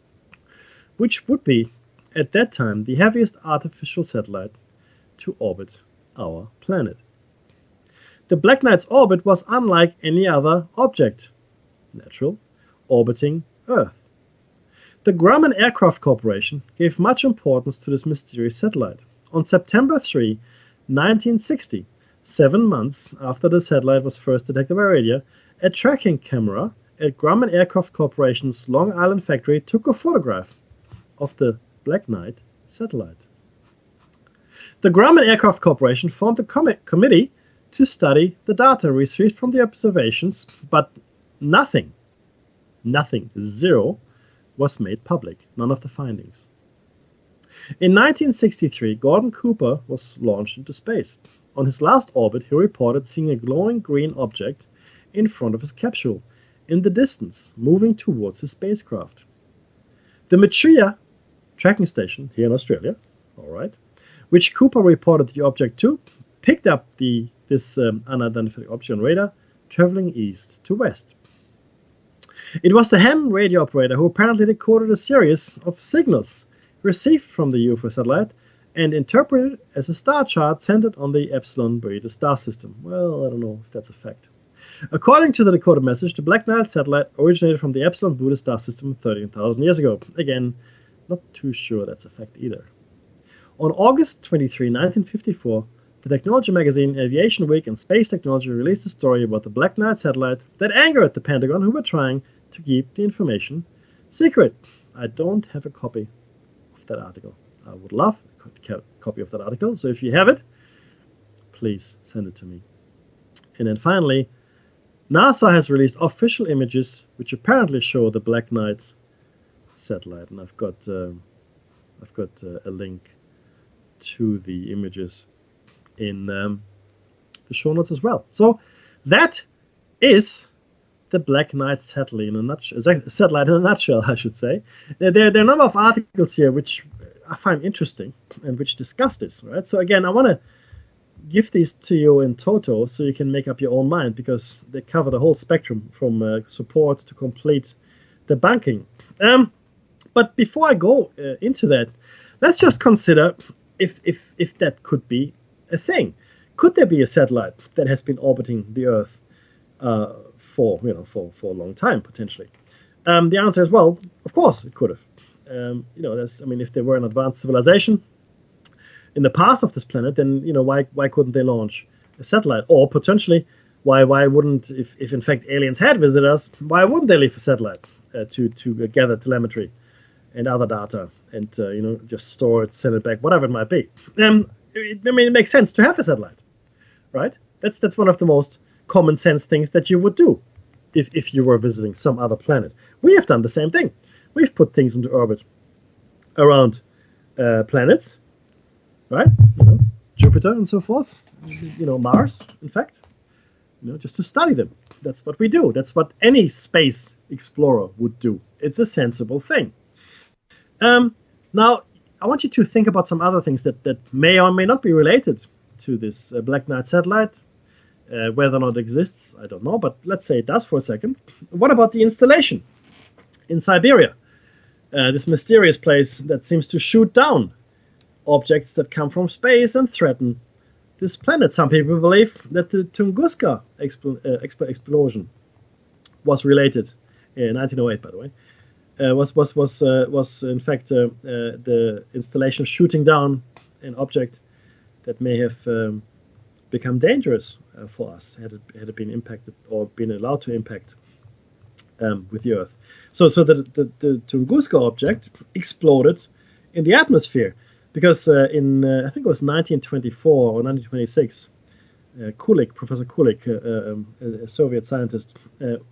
which would be, at that time, the heaviest artificial satellite to orbit our planet. The Black Knight's orbit was unlike any other object, natural, orbiting Earth. The Grumman Aircraft Corporation gave much importance to this mysterious satellite. On September 3, 1960, 7 months after the satellite was first detected by radar, a tracking camera at Grumman Aircraft Corporation's Long Island factory took a photograph of the Black Knight satellite. The Grumman Aircraft Corporation formed a committee to study the data received from the observations, but nothing, zero, was made public, none of the findings. In 1963, Gordon Cooper was launched into space. On his last orbit, he reported seeing a glowing green object in front of his capsule, in the distance, moving towards his spacecraft. The Matria tracking station here in Australia, which Cooper reported the object to, picked up this unidentified object on radar, traveling east to west. It was the ham radio operator who apparently decoded a series of signals received from the UFO satellite and interpreted as a star chart centered on the Epsilon Beretta star system. Well, I don't know if that's a fact. According to the decoded message, the Black Knight satellite originated from the Epsilon Beretta star system 13,000 years ago. Again, not too sure that's a fact either. On August 23, 1954, the technology magazine Aviation Week and Space Technology released a story about the Black Knight satellite that angered the Pentagon, who were trying to keep the information secret. I don't have a copy of that article. I would love a copy of that article, so if you have it, please send it to me. And then finally, NASA has released official images which apparently show the Black Knight satellite, and I've got a link to the images in the show notes as well. So that is the Black Knight satellite in a nutshell, I should say. There are a number of articles here which I find interesting and which discuss this, right? So again, I want to give these to you in toto so you can make up your own mind, because they cover the whole spectrum from support to complete debunking. But before I go into that, let's just consider if that could be a thing. Could there be a satellite that has been orbiting the Earth for a long time potentially? The answer is, well, of course it could have. If there were an advanced civilization in the past of this planet, then why couldn't they launch a satellite? Or potentially Why wouldn't, if in fact aliens had visited us, why wouldn't they leave a satellite to gather telemetry and other data and just store it, send it back, whatever it might be? It makes sense to have a satellite, right? That's one of the most common sense things that you would do if you were visiting some other planet. We have done the same thing. We've put things into orbit around planets, right? Jupiter and so forth. Mars, in fact. Just to study them. That's what we do. That's what any space explorer would do. It's a sensible thing. Now, I want you to think about some other things that may or may not be related to this Black Knight satellite. Whether or not it exists, I don't know, but let's say it does for a second. What about the installation in Siberia? This mysterious place that seems to shoot down objects that come from space and threaten this planet. Some people believe that the Tunguska explosion was related in 1908, by the way. Was in fact the installation shooting down an object that may have become dangerous for us had it been impacted or been allowed to impact with the Earth. So the Tunguska object exploded in the atmosphere because in I think it was 1924 or 1926, Professor Kulik, a Soviet scientist,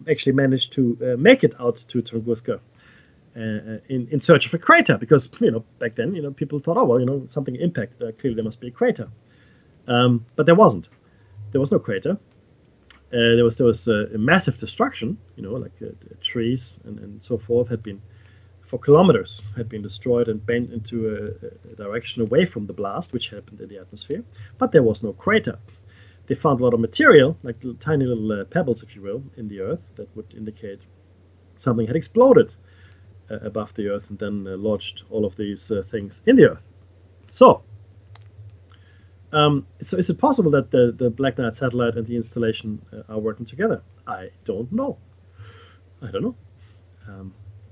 actually managed to make it out to Tunguska in search of a crater, because back then people thought, oh well, something impacted, clearly there must be a crater, but there wasn't. There was no crater. There was a massive destruction, like trees and so forth had been, for kilometers, had been destroyed and bent into a direction away from the blast, which happened in the atmosphere. But there was no crater. They found a lot of material, like tiny little pebbles, if you will, in the Earth that would indicate something had exploded above the Earth and then lodged all of these things in the Earth. So is it possible that the Black Knight satellite and the installation are working together? I don't know.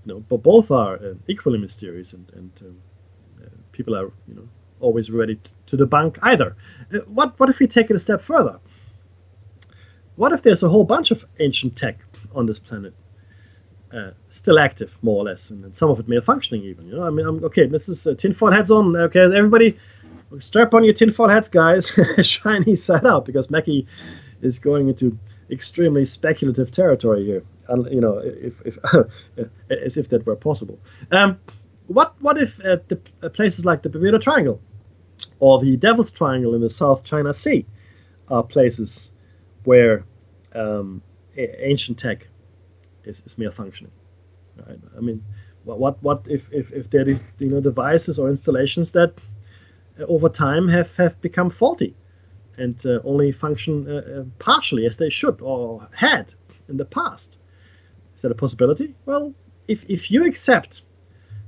But both are equally mysterious, and people are always ready to debunk either. What if we take it a step further? What if there's a whole bunch of ancient tech on this planet, still active more or less, and some of it malfunctioning even? Okay, this is tinfoil hats on. Okay, everybody, strap on your tinfoil hats, guys. Shiny side up, because Mackie is going into extremely speculative territory here. If as if that were possible. What if the places like the Bermuda Triangle or the Devil's Triangle in the South China Sea are places where ancient tech is malfunctioning? Right? I mean, what if there is devices or installations that over time have become faulty and only function partially as they should or had in the past? Is that a possibility? Well, if you accept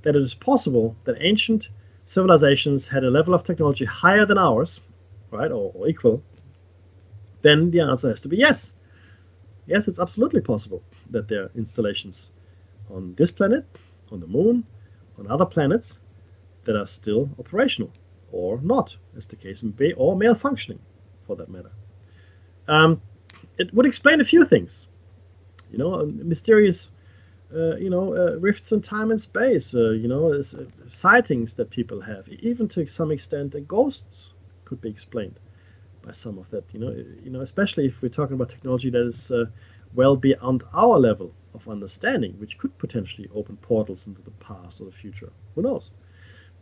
that it is possible that ancient civilizations had a level of technology higher than ours, right, or equal, then the answer has to be yes. Yes, it's absolutely possible that there are installations on this planet, on the moon, on other planets that are still operational, or not, as the case may be, or malfunctioning, for that matter. It would explain a few things. Mysterious, rifts in time and space, sightings that people have, even to some extent, ghosts could be explained by some of that. Especially if we're talking about technology that is well beyond our level of understanding, which could potentially open portals into the past or the future. Who knows,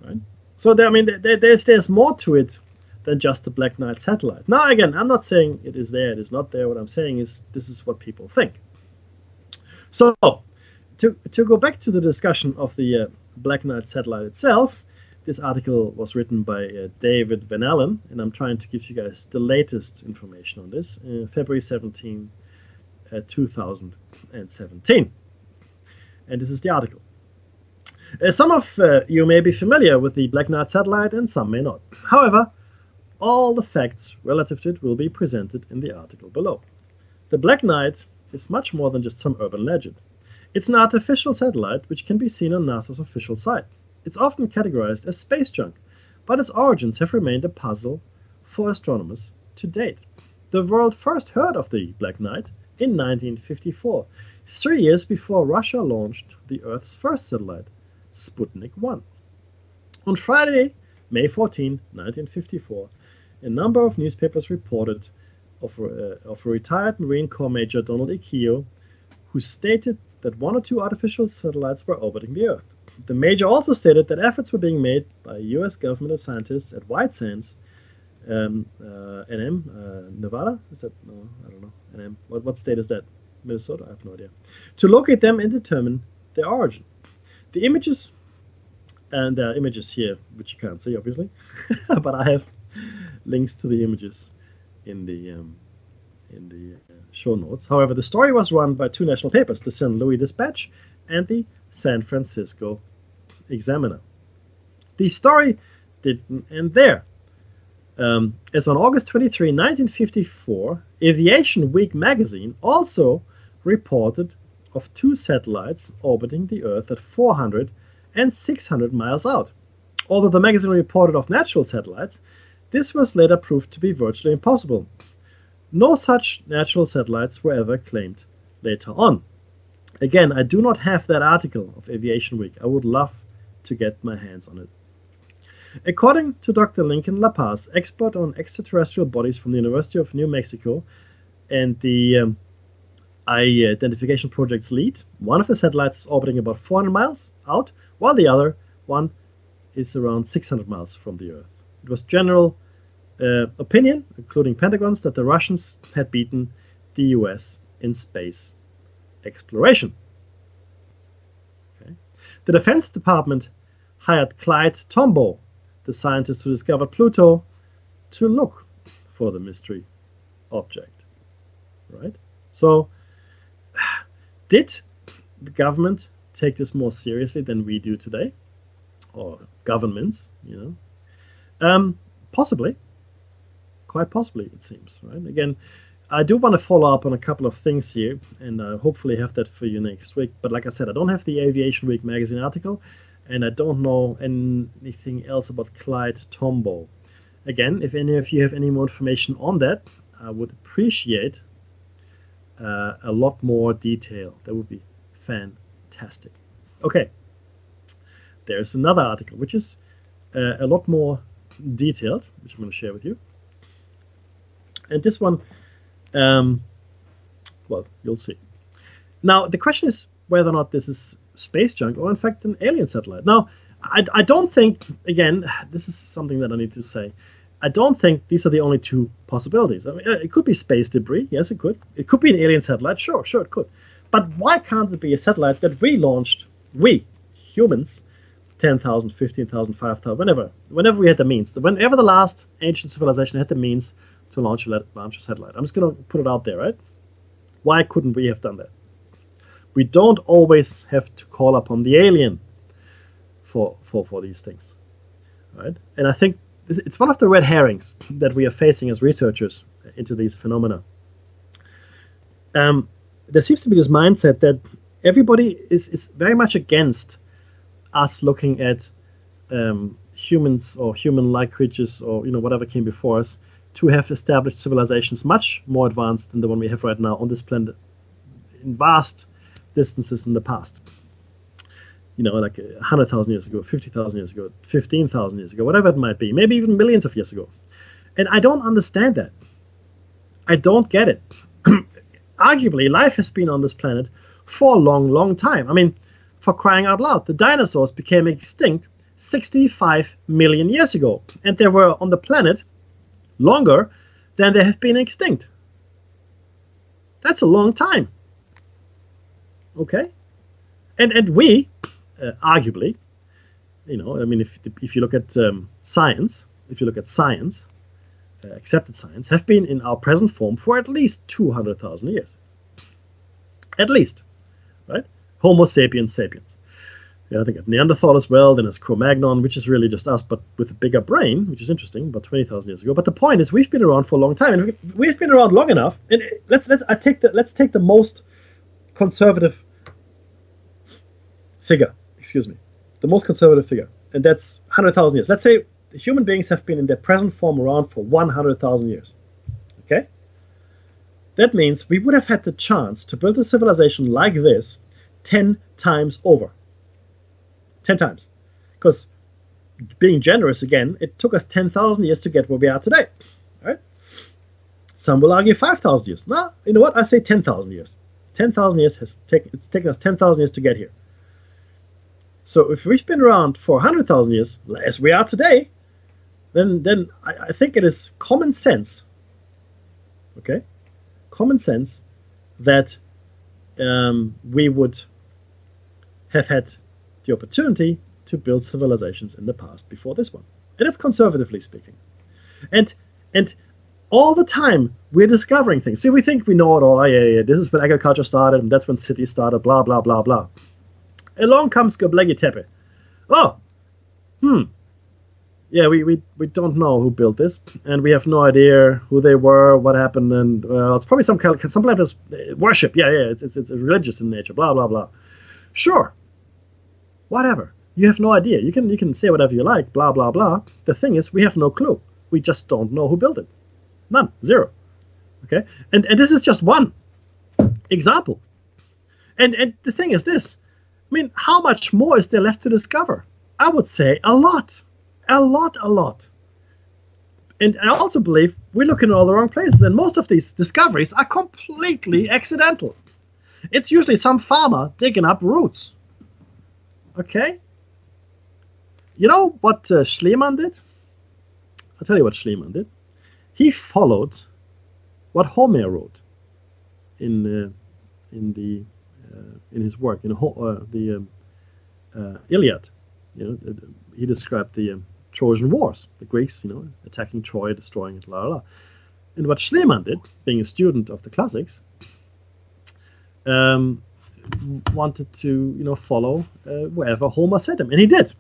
right? So there's more to it than just the Black Knight satellite. Now, again, I'm not saying it is there, it is not there. What I'm saying is this is what people think. So, to go back to the discussion of the Black Knight satellite itself, this article was written by David Van Allen, and I'm trying to give you guys the latest information on this, February 17, 2017. And this is the article. Some of you may be familiar with the Black Knight satellite, and some may not. However, all the facts relative to it will be presented in the article below. The Black Knight is much more than just some urban legend. It's an artificial satellite which can be seen on NASA's official site. It's often categorized as space junk, but its origins have remained a puzzle for astronomers to date. the world first heard of the Black Knight in 1954, 3 years before Russia launched the Earth's first satellite, Sputnik 1. On Friday, May 14, 1954, a number of newspapers reported of a retired Marine Corps Major Donald E. Keogh, who stated that 1 or 2 artificial satellites were orbiting the Earth. The Major also stated that efforts were being made by U.S. government scientists at White Sands, Nevada? Is that? No, I don't know. NM. What state is that? Minnesota? I have no idea. To locate them and determine their origin. The images, and there are images here, which you can't see, obviously, but I have links to the images in the show notes. However, the story was run by 2 national papers, the St. Louis Dispatch and the San Francisco Examiner. The story didn't end there. As on August 23, 1954, Aviation Week magazine also reported of 2 satellites orbiting the Earth at 400 and 600 miles out. Although the magazine reported of natural satellites, this was later proved to be virtually impossible. No such natural satellites were ever claimed later on. Again, I do not have that article of Aviation Week. I would love to get my hands on it. According to Dr. Lincoln La Paz, expert on extraterrestrial bodies from the University of New Mexico and the Identification Project's lead, one of the satellites is orbiting about 400 miles out, while the other one is around 600 miles from the Earth. It was general opinion, including Pentagons, that the Russians had beaten the US in space exploration. Okay. The Defense Department hired Clyde Tombaugh, the scientist who discovered Pluto, to look for the mystery object. Right? So, did the government take this more seriously than we do today? Or governments, you know? Possibly. Quite possibly, it seems. Right? Again, I do want to follow up on a couple of things here, and hopefully have that for you next week. But like I said, I don't have the Aviation Week magazine article, and I don't know anything else about Clyde Tombaugh. Again, if any of you have any more information on that, I would appreciate a lot more detail. That would be fantastic. Okay, there's another article which is a lot more detailed, which I'm going to share with you. And this one, well, you'll see. Now, the question is whether or not this is space junk or, in fact, an alien satellite. Now, I don't think, again, this is something that I need to say, I don't think these are the only 2 possibilities. I mean, it could be space debris. Yes, it could. It could be an alien satellite. Sure, it could. But why can't it be a satellite that we launched, we, humans, 10,000, 15,000, 5,000, whenever we had the means, whenever the last ancient civilization had the means to launch a satellite. I'm just going to put it out there, right? Why couldn't we have done that? We don't always have to call upon the alien for these things, right? And I think it's one of the red herrings that we are facing as researchers into these phenomena. There seems to be this mindset that everybody is very much against us looking at humans or human-like creatures or whatever came before us to have established civilizations much more advanced than the one we have right now on this planet in vast distances in the past. Like 100,000 years ago, 50,000 years ago, 15,000 years ago, whatever it might be, maybe even millions of years ago. And I don't understand that. I don't get it. Arguably, life has been on this planet for a long, long time. I mean, for crying out loud, the dinosaurs became extinct 65 million years ago, and they were on the planet longer than they have been extinct. That's a long time. Okay? And we, arguably, I mean, if you look at science, accepted science, have been in our present form for at least 200,000 years. At least, right? Homo sapiens sapiens. I think of Neanderthal as well, then there's Cro-Magnon, which is really just us, but with a bigger brain, which is interesting, about 20,000 years ago. But the point is, we've been around for a long time, and we've been around long enough. And let's take the most conservative figure. The most conservative figure, and that's 100,000 years. Let's say the human beings have been in their present form around for 100,000 years. Okay, that means we would have had the chance to build a civilization like this 10 times over. 10 times. Because being generous again, it took us 10,000 years to get where we are today. Right? Some will argue 5,000 years. No, you know what? I say 10,000 years. 10,000 years it's taken us 10,000 years to get here. So if we've been around for 100,000 years, as we are today, then I think it is common sense, okay? Common sense that we would have had the opportunity to build civilizations in the past before this one. And that's conservatively speaking. And all the time we're discovering things. See, we think we know it all. Oh, yeah, this is when agriculture started, and that's when cities started, blah, blah, blah, blah. Along comes Göbekli Tepe. Oh, yeah, we don't know who built this, and we have no idea who they were, what happened, and it's probably some kind of worship. Yeah, it's religious in nature. Blah blah blah. Sure, whatever. You have no idea. You can say whatever you like. Blah blah blah. The thing is, we have no clue. We just don't know who built it. None. Zero. Okay, and this is just one example. And the thing is this. I mean, how much more is there left to discover? I would say a lot. A lot. And I also believe we're looking at all the wrong places, and most of these discoveries are completely accidental. It's usually some farmer digging up roots. Okay? You know what Schliemann did? I'll tell you what Schliemann did. He followed what Homer wrote in his work, the Iliad. You know, he described the Trojan Wars, the Greeks, you know, attacking Troy, destroying it, blah, blah. And what Schliemann did, being a student of the classics, wanted to, you know, follow wherever Homer sent him, and he did.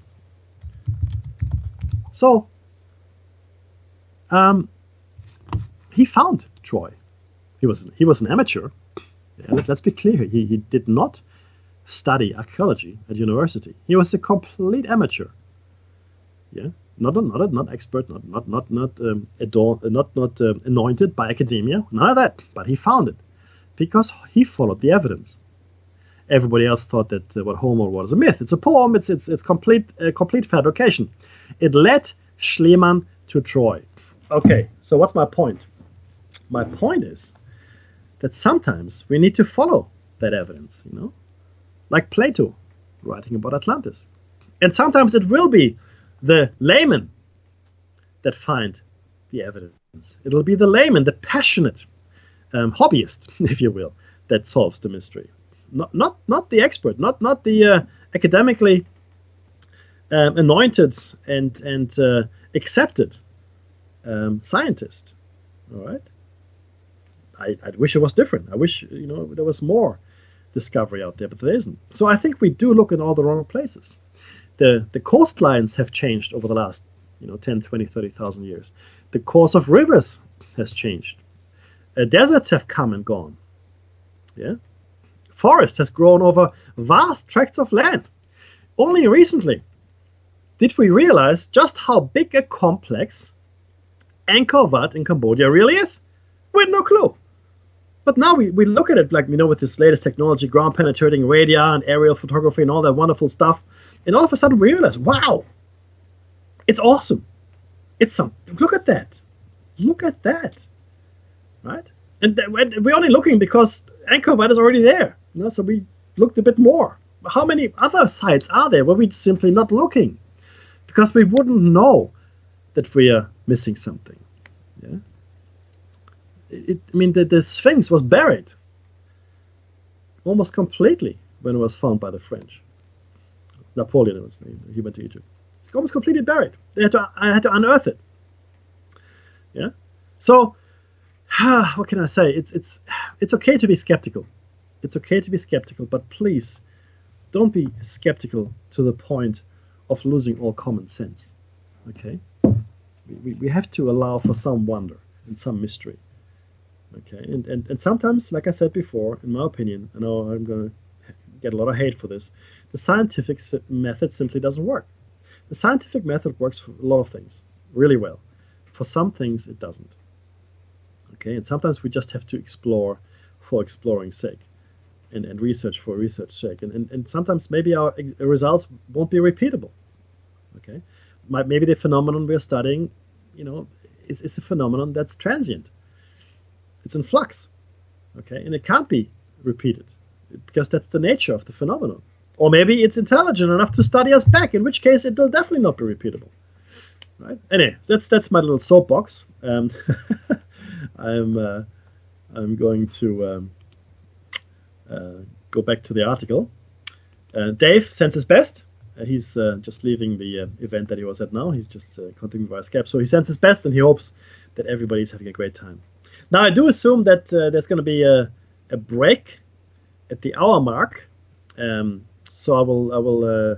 So he found Troy. He was an amateur. Yeah, let's be clear. He did not study archaeology at university. He was a complete amateur. Yeah, not expert, not anointed by academia, none of that. But he found it because he followed the evidence. Everybody else thought that what Homer wrote is a myth. It's a poem. It's complete fabrication. It led Schliemann to Troy. Okay, so what's my point? My point is that sometimes we need to follow that evidence. You know, like Plato writing about Atlantis, and sometimes it will be the layman that find the evidence. It'll be the layman, the passionate hobbyist, if you will, that solves the mystery. Not the expert, not the academically anointed and accepted scientist. All right. I wish it was different. I wish, you know, there was more discovery out there, but there isn't. So I think we do look in all the wrong places. The coastlines have changed over the last, you know, 10, 20, 30,000 years. The course of rivers has changed. Deserts have come and gone. Yeah. Forest has grown over vast tracts of land. Only recently did we realize just how big a complex Angkor Wat in Cambodia really is. We had no clue. But now we look at it like, you know, with this latest technology, ground penetrating radar and aerial photography and all that wonderful stuff. And all of a sudden we realize, wow, it's awesome. It's something. Look at that. Look at that. Right? And we're only looking because Angkor Wat is already there. You know, so we looked a bit more. How many other sites are there where we're simply not looking? Because we wouldn't know that we are missing something. Yeah. I mean, the Sphinx was buried almost completely when it was found by the French. Napoleon was named. He went to Egypt. It's almost completely buried. I had to unearth it. Yeah. So, what can I say? It's okay to be skeptical. It's okay to be skeptical, but please don't be skeptical to the point of losing all common sense. Okay. We have to allow for some wonder and some mystery. Okay, and sometimes, like I said before, in my opinion, I know I'm going to get a lot of hate for this, the scientific method simply doesn't work. The scientific method works for a lot of things really well. For some things, it doesn't. Okay, and sometimes we just have to explore for exploring's sake, and research for research's sake, and sometimes maybe our results won't be repeatable. Okay, maybe the phenomenon we're studying, is a phenomenon that's transient. It's in flux. Okay, and it can't be repeated because that's the nature of the phenomenon. Or maybe it's intelligent enough to study us back, in which case it will definitely not be repeatable. Right? Anyway, that's my little soapbox. I'm going to go back to the article. Dave sends his best. He's just leaving the event that he was at now. He's just contacting me via Skype. So he sends his best, and he hopes that everybody's having a great time. Now, I do assume that there's going to be a break at the hour mark. So I will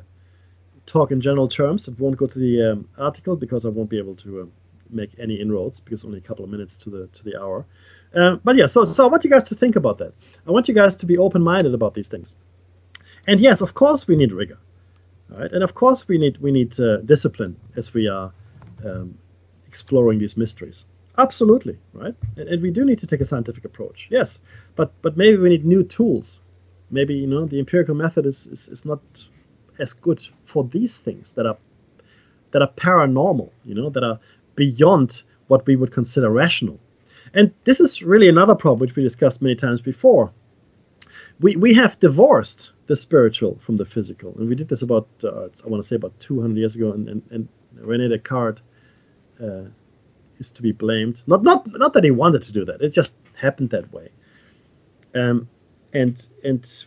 talk in general terms. It won't go to the article because I won't be able to make any inroads because only a couple of minutes to the hour. But yeah, so I want you guys to think about that. I want you guys to be open-minded about these things. And yes, of course we need rigor, all right? And of course we need discipline as we are exploring these mysteries. Absolutely, right? And we do need to take a scientific approach, yes. But maybe we need new tools. Maybe the empirical method is not as good for these things that are paranormal, that are beyond what we would consider rational. And this is really another problem which we discussed many times before. We have divorced the spiritual from the physical, and we did this about I want to say about 200 years ago. And René Descartes is to be blamed. Not that he wanted to do that; it just happened that way. And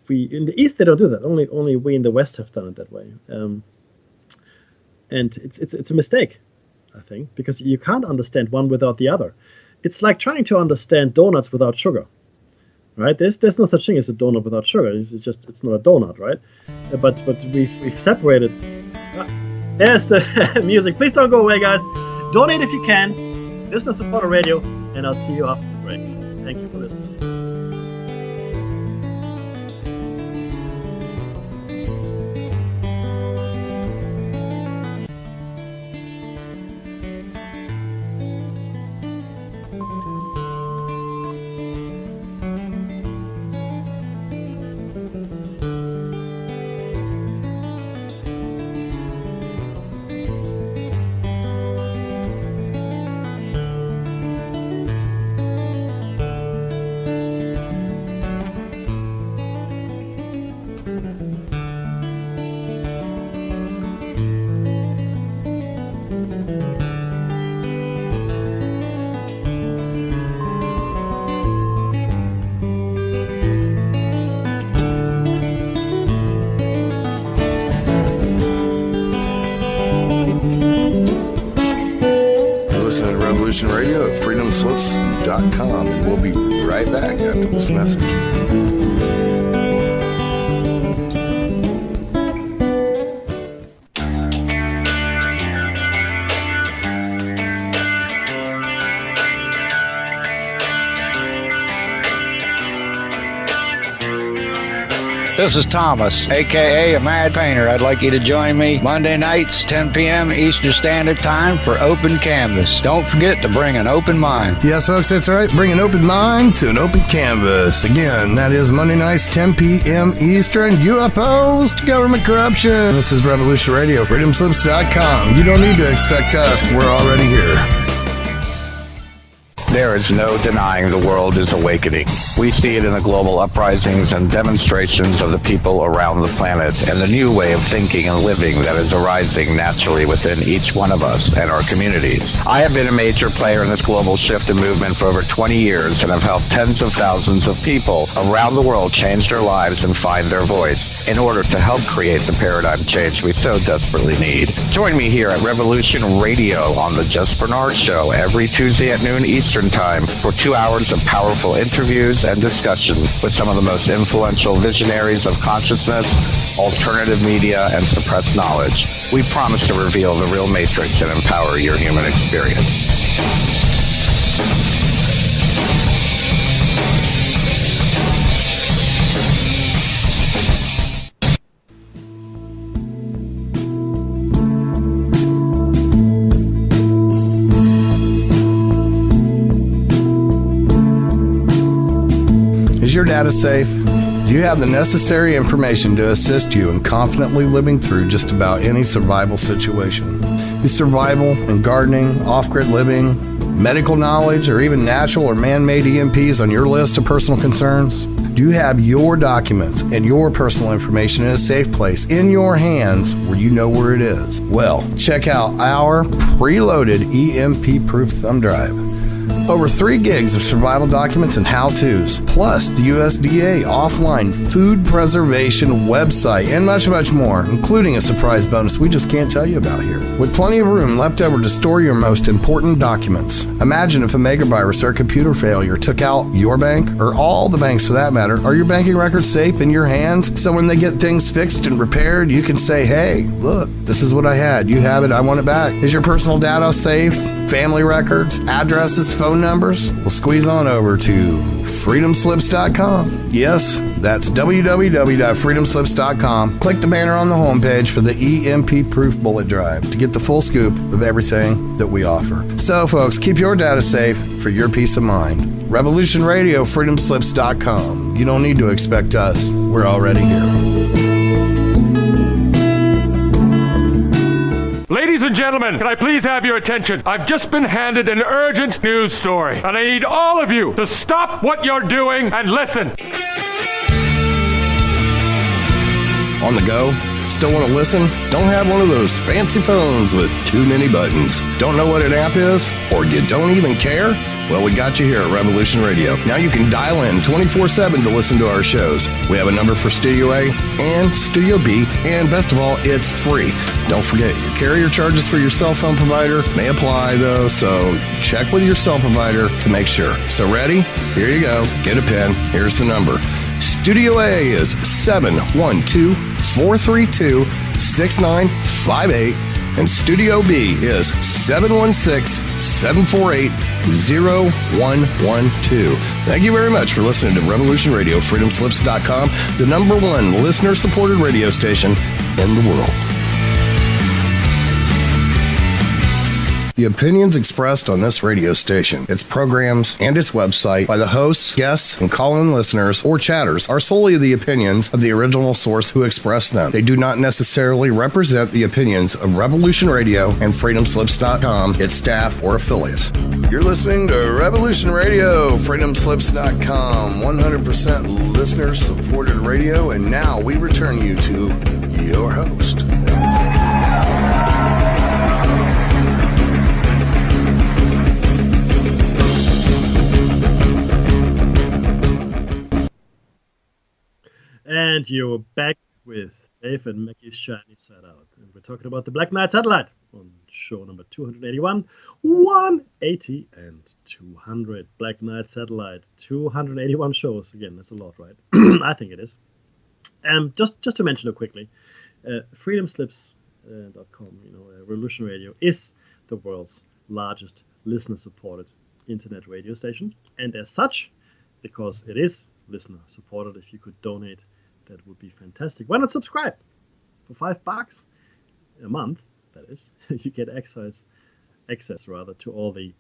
we in the East they don't do that. Only we in the West have done it that way. And it's a mistake, I think, because you can't understand one without the other. It's like trying to understand donuts without sugar, right? There's no such thing as a donut without sugar. It's not a donut, right? But we've separated. There's the music. Please don't go away, guys. Donate if you can. Listen to Supporter Radio, and I'll see you after the break. Thank you for listening. Radio at freedomslips.com, and we'll be right back after this message. This is Thomas, a.k.a. a Mad Painter. I'd like you to join me Monday nights, 10 p.m. Eastern Standard Time for Open Canvas. Don't forget to bring an open mind. Yes, folks, that's right. Bring an open mind to an open canvas. Again, that is Monday nights, 10 p.m. Eastern. UFOs to government corruption. This is Revolution Radio, freedomslips.com. You don't need to expect us. We're already here. There is no denying the world is awakening. We see it in the global uprisings and demonstrations of the people around the planet and the new way of thinking and living that is arising naturally within each one of us and our communities. I have been a major player in this global shift and movement for over 20 years and have helped tens of thousands of people around the world change their lives and find their voice in order to help create the paradigm change we so desperately need. Join me here at Revolution Radio on the Just Bernard Show every Tuesday at noon Eastern Time for 2 hours of powerful interviews and discussion with some of the most influential visionaries of consciousness, alternative media, and suppressed knowledge. We promise to reveal the real matrix and empower your human experience. Is your data safe? Do you have the necessary information to assist you in confidently living through just about any survival situation? Is survival and gardening, off-grid living, medical knowledge, or even natural or man-made EMPs on your list of personal concerns? Do you have your documents and your personal information in a safe place in your hands where you know where it is? Well, check out our preloaded EMP-proof thumb drive. Over 3 gigs of survival documents and how-tos, plus the USDA offline food preservation website, and much, much more, including a surprise bonus we just can't tell you about here. With plenty of room left over to store your most important documents. Imagine if a megavirus or a computer failure took out your bank, or all the banks for that matter. Are your banking records safe in your hands? So when they get things fixed and repaired, you can say, hey, look, this is what I had. You have it. I want it back. Is your personal data safe? Family records, addresses, phone numbers? Well, squeeze on over to freedomslips.com. Yes, that's www.freedomslips.com. Click the banner on the homepage for the EMP-proof bullet drive to get the full scoop of everything that we offer. So, folks, keep your data safe for your peace of mind. Revolution Radio, freedomslips.com. You don't need to expect us. We're already here. Ladies and gentlemen, can I please have your attention? I've just been handed an urgent news story, and I need all of you to stop what you're doing and listen. On the go? Still want to listen? Don't have one of those fancy phones with too many buttons? Don't know what an app is? Or you don't even care? Well, we got you here at Revolution Radio. Now you can dial in 24/7 to listen to our shows. We have a number for Studio A and Studio B, and best of all, it's free. Don't forget, your carrier charges for your cell phone provider may apply, though, so check with your cell provider to make sure. So ready? Here you go. Get a pen. Here's the number. Studio A is 712-432-6958. And Studio B is 716-748-0112. Thank you very much for listening to Revolution Radio, freedomslips.com, the #1 listener-supported radio station in the world. The opinions expressed on this radio station, its programs, and its website by the hosts, guests, and call-in listeners or chatters are solely the opinions of the original source who expressed them. They do not necessarily represent the opinions of Revolution Radio and freedomslips.com, its staff, or affiliates. You're listening to Revolution Radio, freedomslips.com, 100% listener-supported radio, and now we return you to your host. And you're back with Dave and Mackie's Shiny Side Out. And we're talking about the Black Knight Satellite on show number 281, 180, and 200. Black Knight Satellite, 281 shows. Again, that's a lot, right? I think it is. Just to mention it quickly, freedomslips.com, Revolution Radio is the world's largest listener-supported internet radio station. And as such, because it is listener-supported, if you could donate, that would be fantastic. Why not subscribe? For $5 a month, that is, you get access to all the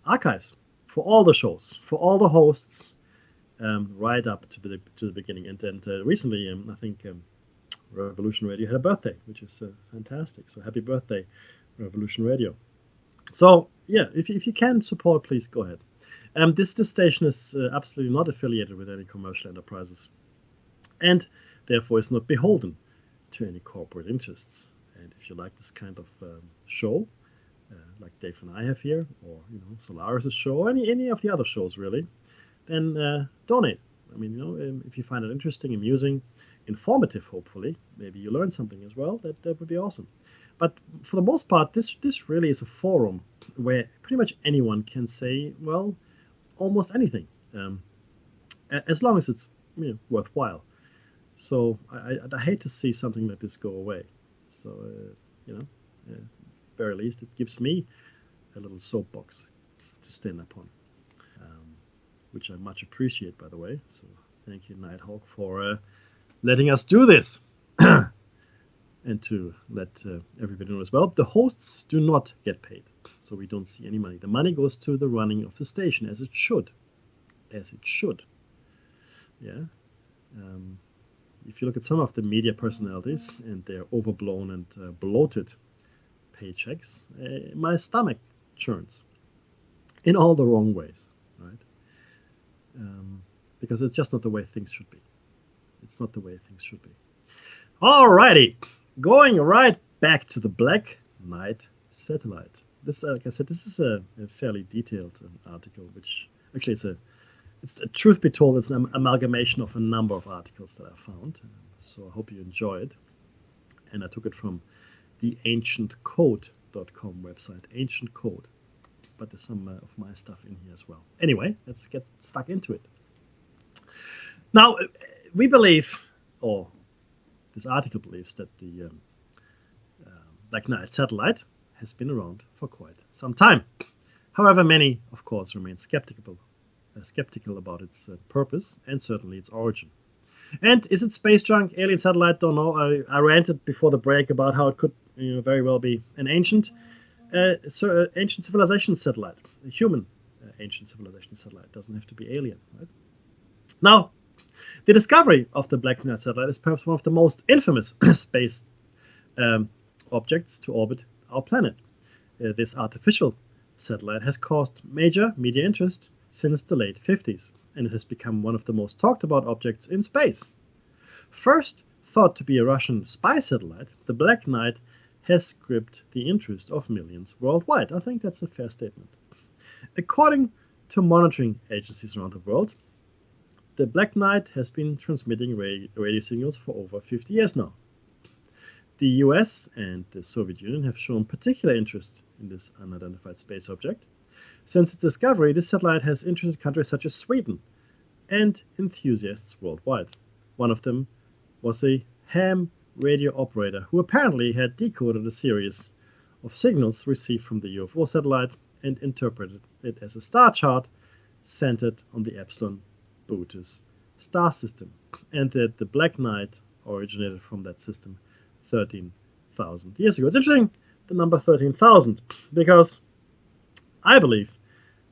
archives for all the shows, for all the hosts, right up to the beginning. And recently, I think Revolution Radio had a birthday, which is fantastic. So happy birthday, Revolution Radio. So yeah, if you can support, please go ahead. This station is absolutely not affiliated with any commercial enterprises, and therefore is not beholden to any corporate interests. And if you like this kind of show, like Dave and I have here, or Solaris' show, or any of the other shows really, then donate. I mean, if you find it interesting, amusing, informative, hopefully, maybe you learn something as well. That would be awesome. But for the most part, this really is a forum where pretty much anyone can say, well, almost anything, as long as it's worthwhile. So I hate to see something like this go away. So very least it gives me a little soapbox to stand upon, which I much appreciate, by the way. So thank you, Nighthawk, for letting us do this, and to let everybody know as well. The hosts do not get paid, so we don't see any money. The money goes to the running of the station, as it should. Yeah. If you look at some of the media personalities and their overblown and bloated paychecks, my stomach churns in all the wrong ways, right? Because it's just not the way things should be. It's not the way things should be. Alrighty, going right back to the Black Knight satellite. This, like I said, this is a fairly detailed article, which actually truth be told, it's an amalgamation of a number of articles that I found. So I hope you enjoy it. And I took it from the ancientcode.com website, Ancient Code. But there's some of my stuff in here as well. Anyway, let's get stuck into it. Now, we believe, or this article believes, that the Black Knight satellite has been around for quite some time. However, many, of course, remain skeptical about its purpose and certainly its origin. And is it space junk, alien satellite? Don't know. I ranted before the break about how it could very well be an ancient civilization satellite, a human ancient civilization satellite. It doesn't have to be alien, right? Now, the discovery of the Black Knight satellite is perhaps one of the most infamous space objects to orbit our planet. This artificial satellite has caused major media interest since the late 50s, and it has become one of the most talked about objects in space. First thought to be a Russian spy satellite, the Black Knight has gripped the interest of millions worldwide. I think that's a fair statement. According to monitoring agencies around the world, the Black Knight has been transmitting radio signals for over 50 years now. The US and the Soviet Union have shown particular interest in this unidentified space object. Since its discovery, this satellite has interested countries such as Sweden and enthusiasts worldwide. One of them was a ham radio operator who apparently had decoded a series of signals received from the UFO satellite and interpreted it as a star chart centered on the Epsilon Boötes star system, and that the Black Knight originated from that system 13,000 years ago. It's interesting, the number 13,000, because I believe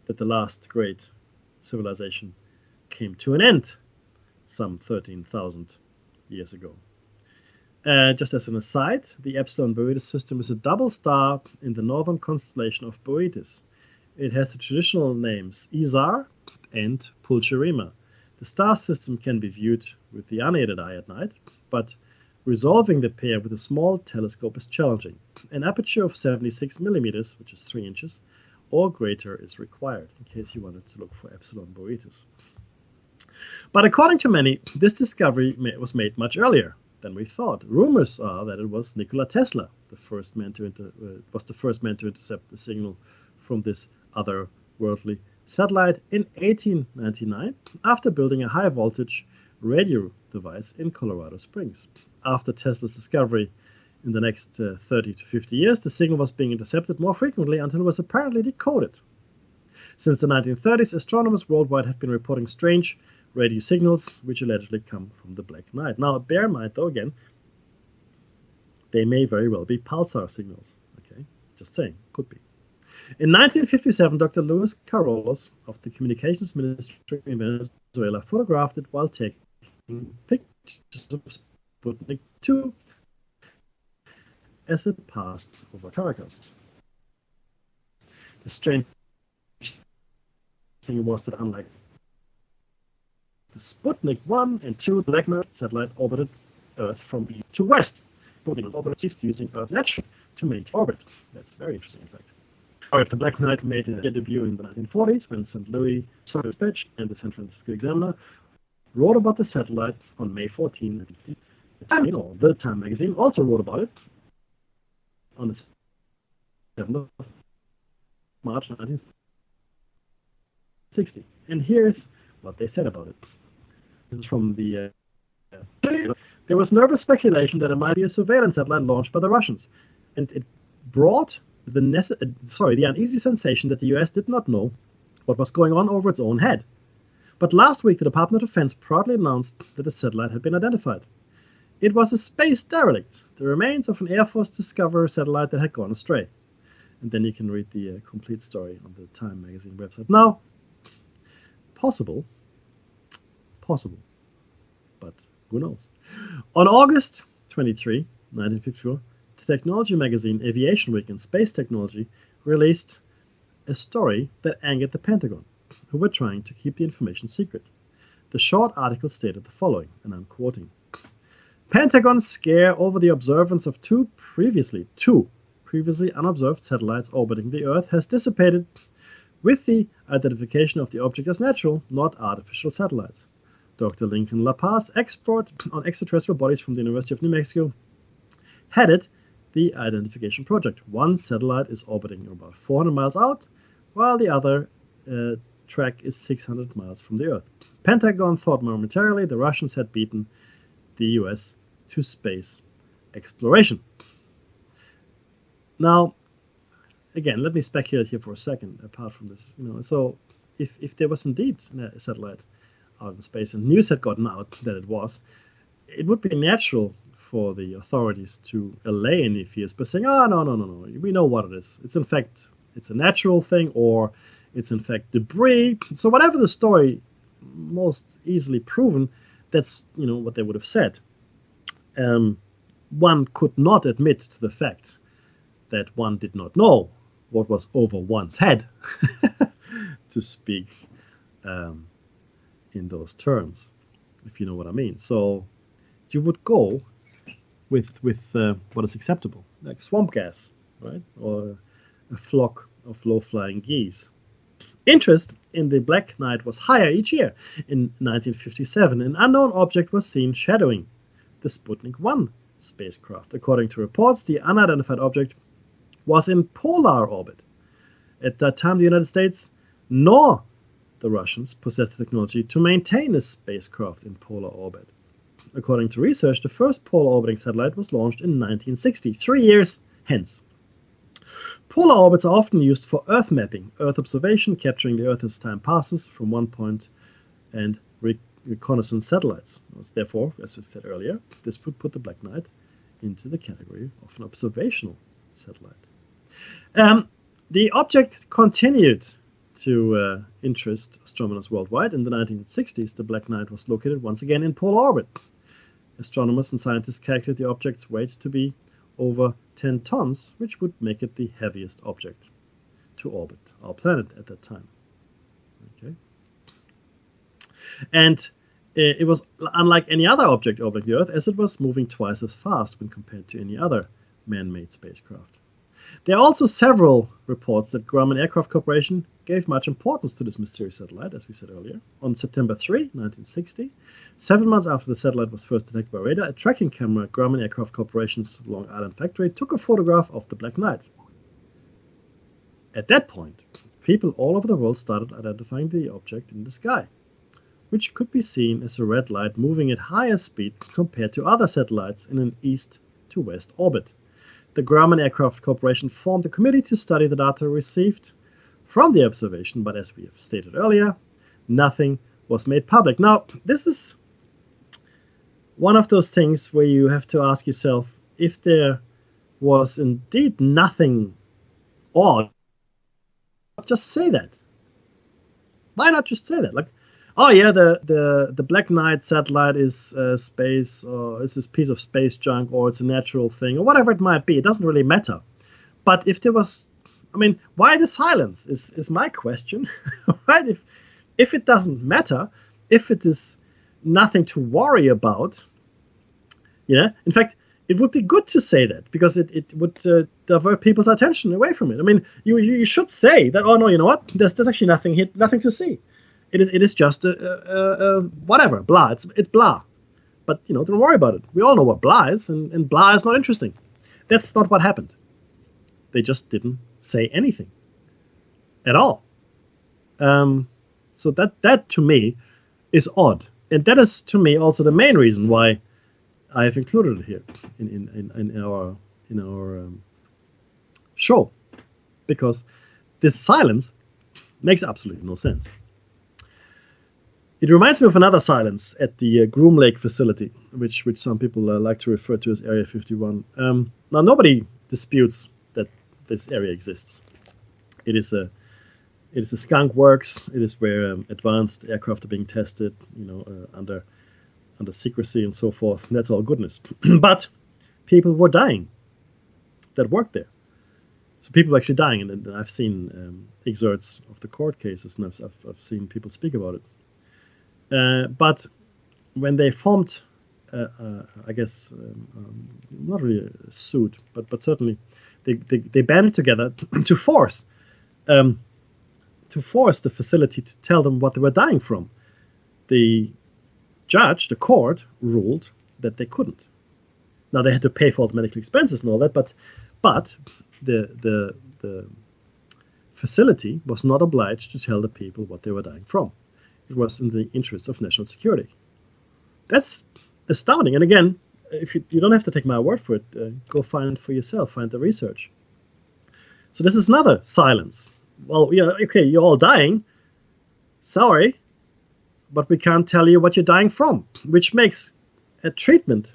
that the last great civilization came to an end some 13,000 years ago. Just as an aside, the Epsilon Boötes system is a double star in the northern constellation of Boötes. It has the traditional names Isar and Pulcherima. The star system can be viewed with the unaided eye at night, but resolving the pair with a small telescope is challenging. An aperture of 76 millimeters, which is 3 inches, or greater is required, in case you wanted to look for Epsilon Boötes. But according to many, this discovery was made much earlier than we thought. Rumors are that it was Nikola Tesla, the first man to intercept the signal from this otherworldly satellite in 1899, after building a high-voltage radio device in Colorado Springs. After Tesla's discovery in the next 30 to 50 years, the signal was being intercepted more frequently until it was apparently decoded. Since the 1930s, astronomers worldwide have been reporting strange radio signals which allegedly come from the Black Knight. Now, bear in mind, though, again, they may very well be pulsar signals. Okay, just saying, could be. In 1957, Dr. Luis Carollos of the Communications Ministry in Venezuela photographed it while taking pictures of Sputnik 2 as it passed over Caracas. The strange thing was that, unlike the Sputnik 1 and 2, the Black Knight satellite orbited Earth from east to west. Sputnik was orbited east using Earth's edge to maintain orbit. That's very interesting, in fact. However, the Black Knight made a debut in the 1940s when St. Louis Dispatch and the San Francisco Examiner wrote about the satellite on May 14, 1950. The Time magazine also wrote about it on the 7th of March 1960. And here's what they said about it. This is from the there was nervous speculation that it might be a surveillance satellite launched by the Russians, and it brought the uneasy sensation that the US did not know what was going on over its own head. But last week, the Department of Defense proudly announced that the satellite had been identified. It was a space derelict, the remains of an Air Force Discoverer satellite that had gone astray. And then you can read the complete story on the Time magazine website. Now, possible, Who knows? On August 23, 1954, the technology magazine Aviation Week and Space Technology released a story that angered the Pentagon, who were trying to keep the information secret. The short article stated the following, and I'm quoting: Pentagon's scare over the observance of two previously unobserved satellites orbiting the Earth has dissipated with the identification of the object as natural, not artificial satellites. Dr. Lincoln La Paz, expert on extraterrestrial bodies from the University of New Mexico, headed the identification project. One satellite is orbiting about 400 miles out, while the other track is 600 miles from the Earth. Pentagon thought momentarily the Russians had beaten the US to space exploration. Now, again, let me speculate here for a second. Apart from this, so if there was indeed a satellite out in space and news had gotten out that it was, it would be natural for the authorities to allay any fears by saying, no, we know what it is. It's in fact, it's a natural thing, or it's in fact debris. So whatever the story most easily proven, that's what they would have said. One could not admit to the fact that one did not know what was over one's head, to speak in those terms, if you know what I mean. So you would go with what is acceptable, like swamp gas, right, or a flock of low-flying geese. Interest in the Black Knight was higher each year. In 1957, an unknown object was seen shadowing the Sputnik 1 spacecraft. According to reports, the unidentified object was in polar orbit. At that time, the United States nor the Russians possessed the technology to maintain a spacecraft in polar orbit. According to research, the first polar orbiting satellite was launched in 1960, 3 years hence. Polar orbits are often used for Earth mapping, Earth observation, capturing the Earth as time passes from one point, and reconnaissance satellites. Therefore, as we said earlier, this would put the Black Knight into the category of an observational satellite. The object continued to interest astronomers worldwide. In the 1960s, the Black Knight was located once again in polar orbit. Astronomers and scientists calculated the object's weight to be over 10 tons, which would make it the heaviest object to orbit our planet at that time. Okay. And it was unlike any other object orbiting the Earth, as it was moving twice as fast when compared to any other man-made spacecraft. There are also several reports that Grumman Aircraft Corporation gave much importance to this mysterious satellite, as we said earlier. On September 3, 1960, 7 months after the satellite was first detected by radar, a tracking camera at Grumman Aircraft Corporation's Long Island factory took a photograph of the Black Knight. At that point, people all over the world started identifying the object in the sky, which could be seen as a red light moving at higher speed compared to other satellites in an east to west orbit. The Grumman Aircraft Corporation formed a committee to study the data received from the observation, but as we have stated earlier, nothing was made public. Now, this is one of those things where you have to ask yourself, if there was indeed nothing odd, just say that. Why not just say that? Like, oh yeah, the Black Knight satellite is space, or is this piece of space junk, or it's a natural thing, or whatever it might be. It doesn't really matter. But if there was, why the silence is my question, right? If it doesn't matter, if it is nothing to worry about, in fact, it would be good to say that, because it would divert people's attention away from it. You should say that, oh no, you know what? There's actually nothing here, nothing to see. It is just whatever, blah. It's blah. But, don't worry about it. We all know what blah is, and blah is not interesting. That's not what happened. They just didn't say anything at all. So that to me is odd. And that is, to me, also the main reason why I have included it here in our show. Because this silence makes absolutely no sense. It reminds me of another silence at the Groom Lake facility, which some people like to refer to as Area 51. Now, nobody disputes that this area exists. It is a skunk works. It is where advanced aircraft are being tested, under under secrecy and so forth. And that's all goodness. But people were dying that worked there. So people were actually dying, and I've seen excerpts of the court cases, and I've seen people speak about it. But when they formed, I guess, not really a suit, but certainly they banded together to force the facility to tell them what they were dying from. The judge, the court, ruled that they couldn't. Now they had to pay for all the medical expenses and all that, but the facility was not obliged to tell the people what they were dying from. It was in the interest of national security. That's astounding. And again, if you don't have to take my word for it, go find it for yourself, find the research. So this is another silence. Well, okay, you're all dying. Sorry, but we can't tell you what you're dying from, which makes a treatment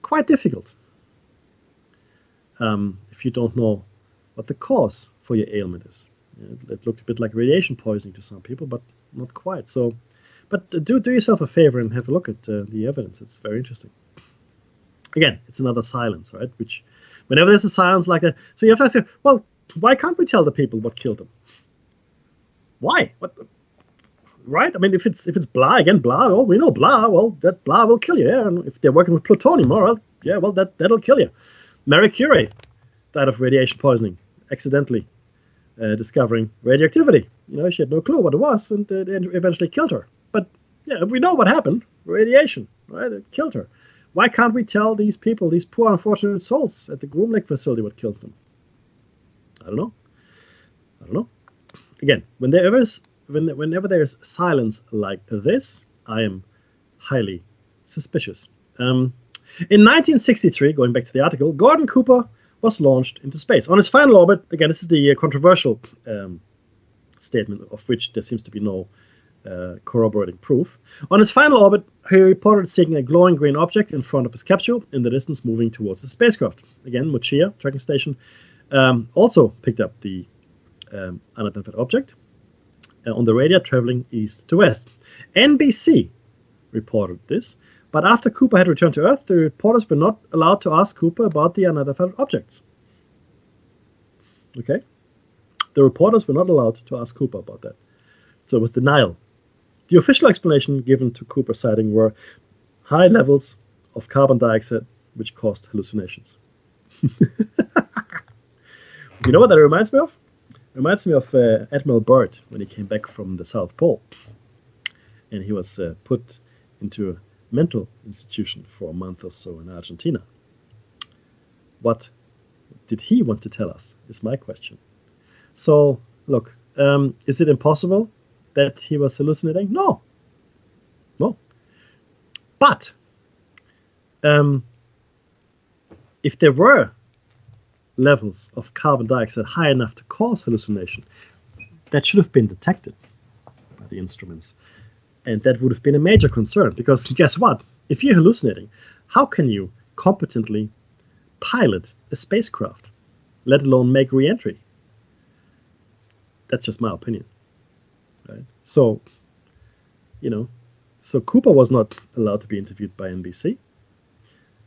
quite difficult. If you don't know what the cause for your ailment is. It looked a bit like radiation poisoning to some people, but not quite. So, but do yourself a favor and have a look at the evidence. It's very interesting. Again, it's another silence, right? Which, whenever there's a silence like that, so you have to ask, well, why can't we tell the people what killed them? Why? What? Right? I mean, if it's blah, well, we know blah. Well, that blah will kill you. Yeah? And if they're working with plutonium, well, yeah, well, that'll kill you. Marie Curie died of radiation poisoning, accidentally discovering radioactivity. She had no clue what it was, and it eventually killed her. But yeah, we know what happened. Radiation, right? It killed her. Why can't we tell these people, these poor unfortunate souls at the Groom Lake facility, what kills them? I don't know. Again, whenever there's silence like this, I am highly suspicious. In 1963, going back to the article, Gordon Cooper was launched into space. On his final orbit, again, this is the controversial statement of which there seems to be no corroborating proof. On his final orbit, he reported seeing a glowing green object in front of his capsule, in the distance moving towards the spacecraft. Again, Mochia tracking station also picked up the unidentified object on the radar traveling east to west. NBC reported this, but after Cooper had returned to Earth, the reporters were not allowed to ask Cooper about the unidentified objects. Okay? The reporters were not allowed to ask Cooper about that. So it was denial. The official explanation given to Cooper's sighting were high levels of carbon dioxide, which caused hallucinations. You know what that reminds me of? It reminds me of Admiral Byrd when he came back from the South Pole. And he was put into a mental institution for a month or so in Argentina. What did he want to tell us, is my question. So, look, is it impossible that he was hallucinating? No. But if there were levels of carbon dioxide high enough to cause hallucination, that should have been detected by the instruments. And that would have been a major concern, because guess what? If you're hallucinating, how can you competently pilot a spacecraft, let alone make re-entry? That's just my opinion. Right? So, so Cooper was not allowed to be interviewed by NBC,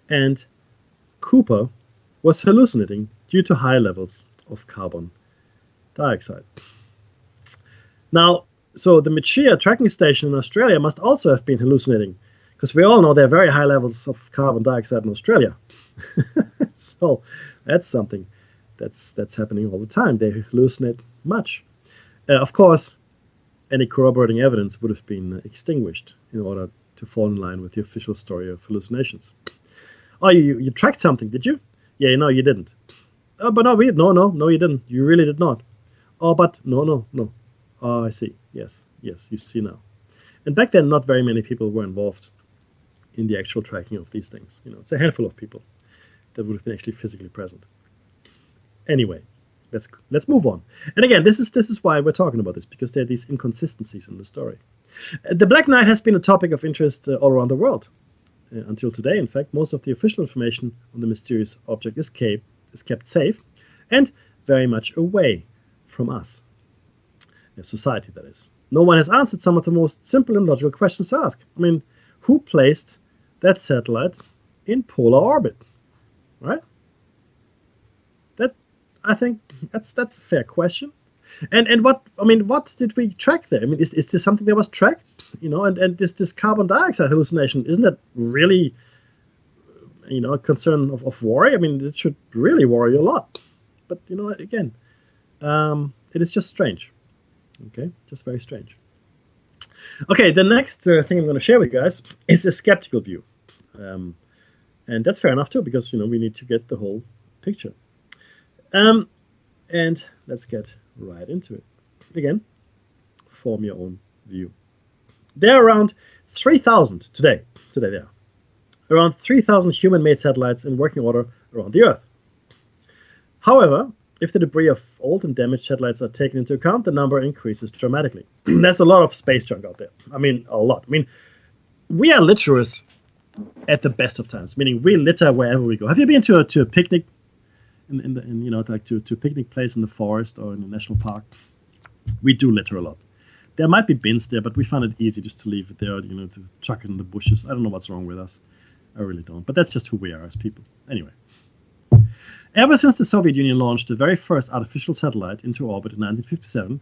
and Cooper was hallucinating due to high levels of carbon dioxide. Now, so the Mochia tracking station in Australia must also have been hallucinating, because we all know there are very high levels of carbon dioxide in Australia. So that's something that's happening all the time. They hallucinate much. Of course, any corroborating evidence would have been extinguished in order to fall in line with the official story of hallucinations. Oh, you tracked something, did you? Yeah, no, you didn't. Oh, but no, no, you didn't. You really did not. Oh, but no. Oh, I see. Yes, you see now. And back then, not very many people were involved in the actual tracking of these things. It's a handful of people that would have been actually physically present. Anyway, let's move on. And again, this is why we're talking about this, because there are these inconsistencies in the story. The Black Knight has been a topic of interest all around the world. Until today, in fact, most of the official information on the mysterious object is kept safe and very much away from us. Society, that is. No one has answered some of the most simple and logical questions to ask. I mean, who placed that satellite in polar orbit, right? That, I think that's a fair question. And what did we track there? I mean, is this something that was tracked? And this carbon dioxide hallucination, isn't that really, a concern of worry? I mean, it should really worry you a lot. But again, it is just strange. Okay, just very strange. Okay, the next thing I'm going to share with you guys is a skeptical view, and that's fair enough too, because we need to get the whole picture. And let's get right into it. Again, form your own view. There are around 3,000 today. There are around 3,000 human-made satellites in working order around the Earth. However, if the debris of old and damaged satellites are taken into account, the number increases dramatically. There's a lot of space junk out there. I mean, a lot. I mean, we are litterers at the best of times, meaning we litter wherever we go. Have you been to a picnic? To a picnic place in the forest or in a national park? We do litter a lot. There might be bins there, but we find it easy just to leave it there, to chuck it in the bushes. I don't know what's wrong with us. I really don't. But that's just who we are as people. Anyway. Ever since the Soviet Union launched the very first artificial satellite into orbit in 1957,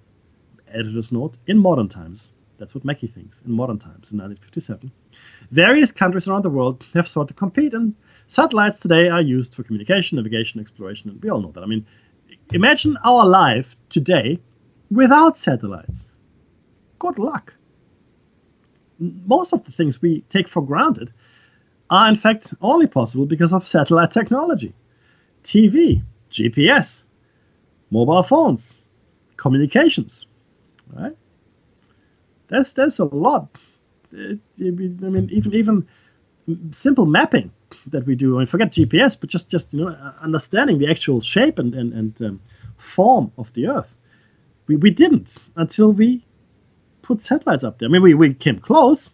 editor's note, in modern times, that's what Mackie thinks, in modern times, in 1957, various countries around the world have sought to compete, and satellites today are used for communication, navigation, exploration, and we all know that. I mean, imagine our life today without satellites. Good luck. Most of the things we take for granted are in fact only possible because of satellite technology. TV, GPS, mobile phones, communications, right? There's a lot. I mean, even simple mapping that we do. I mean, forget GPS, but just understanding the actual shape and form of the Earth. We didn't until we put satellites up there. I mean, we came close,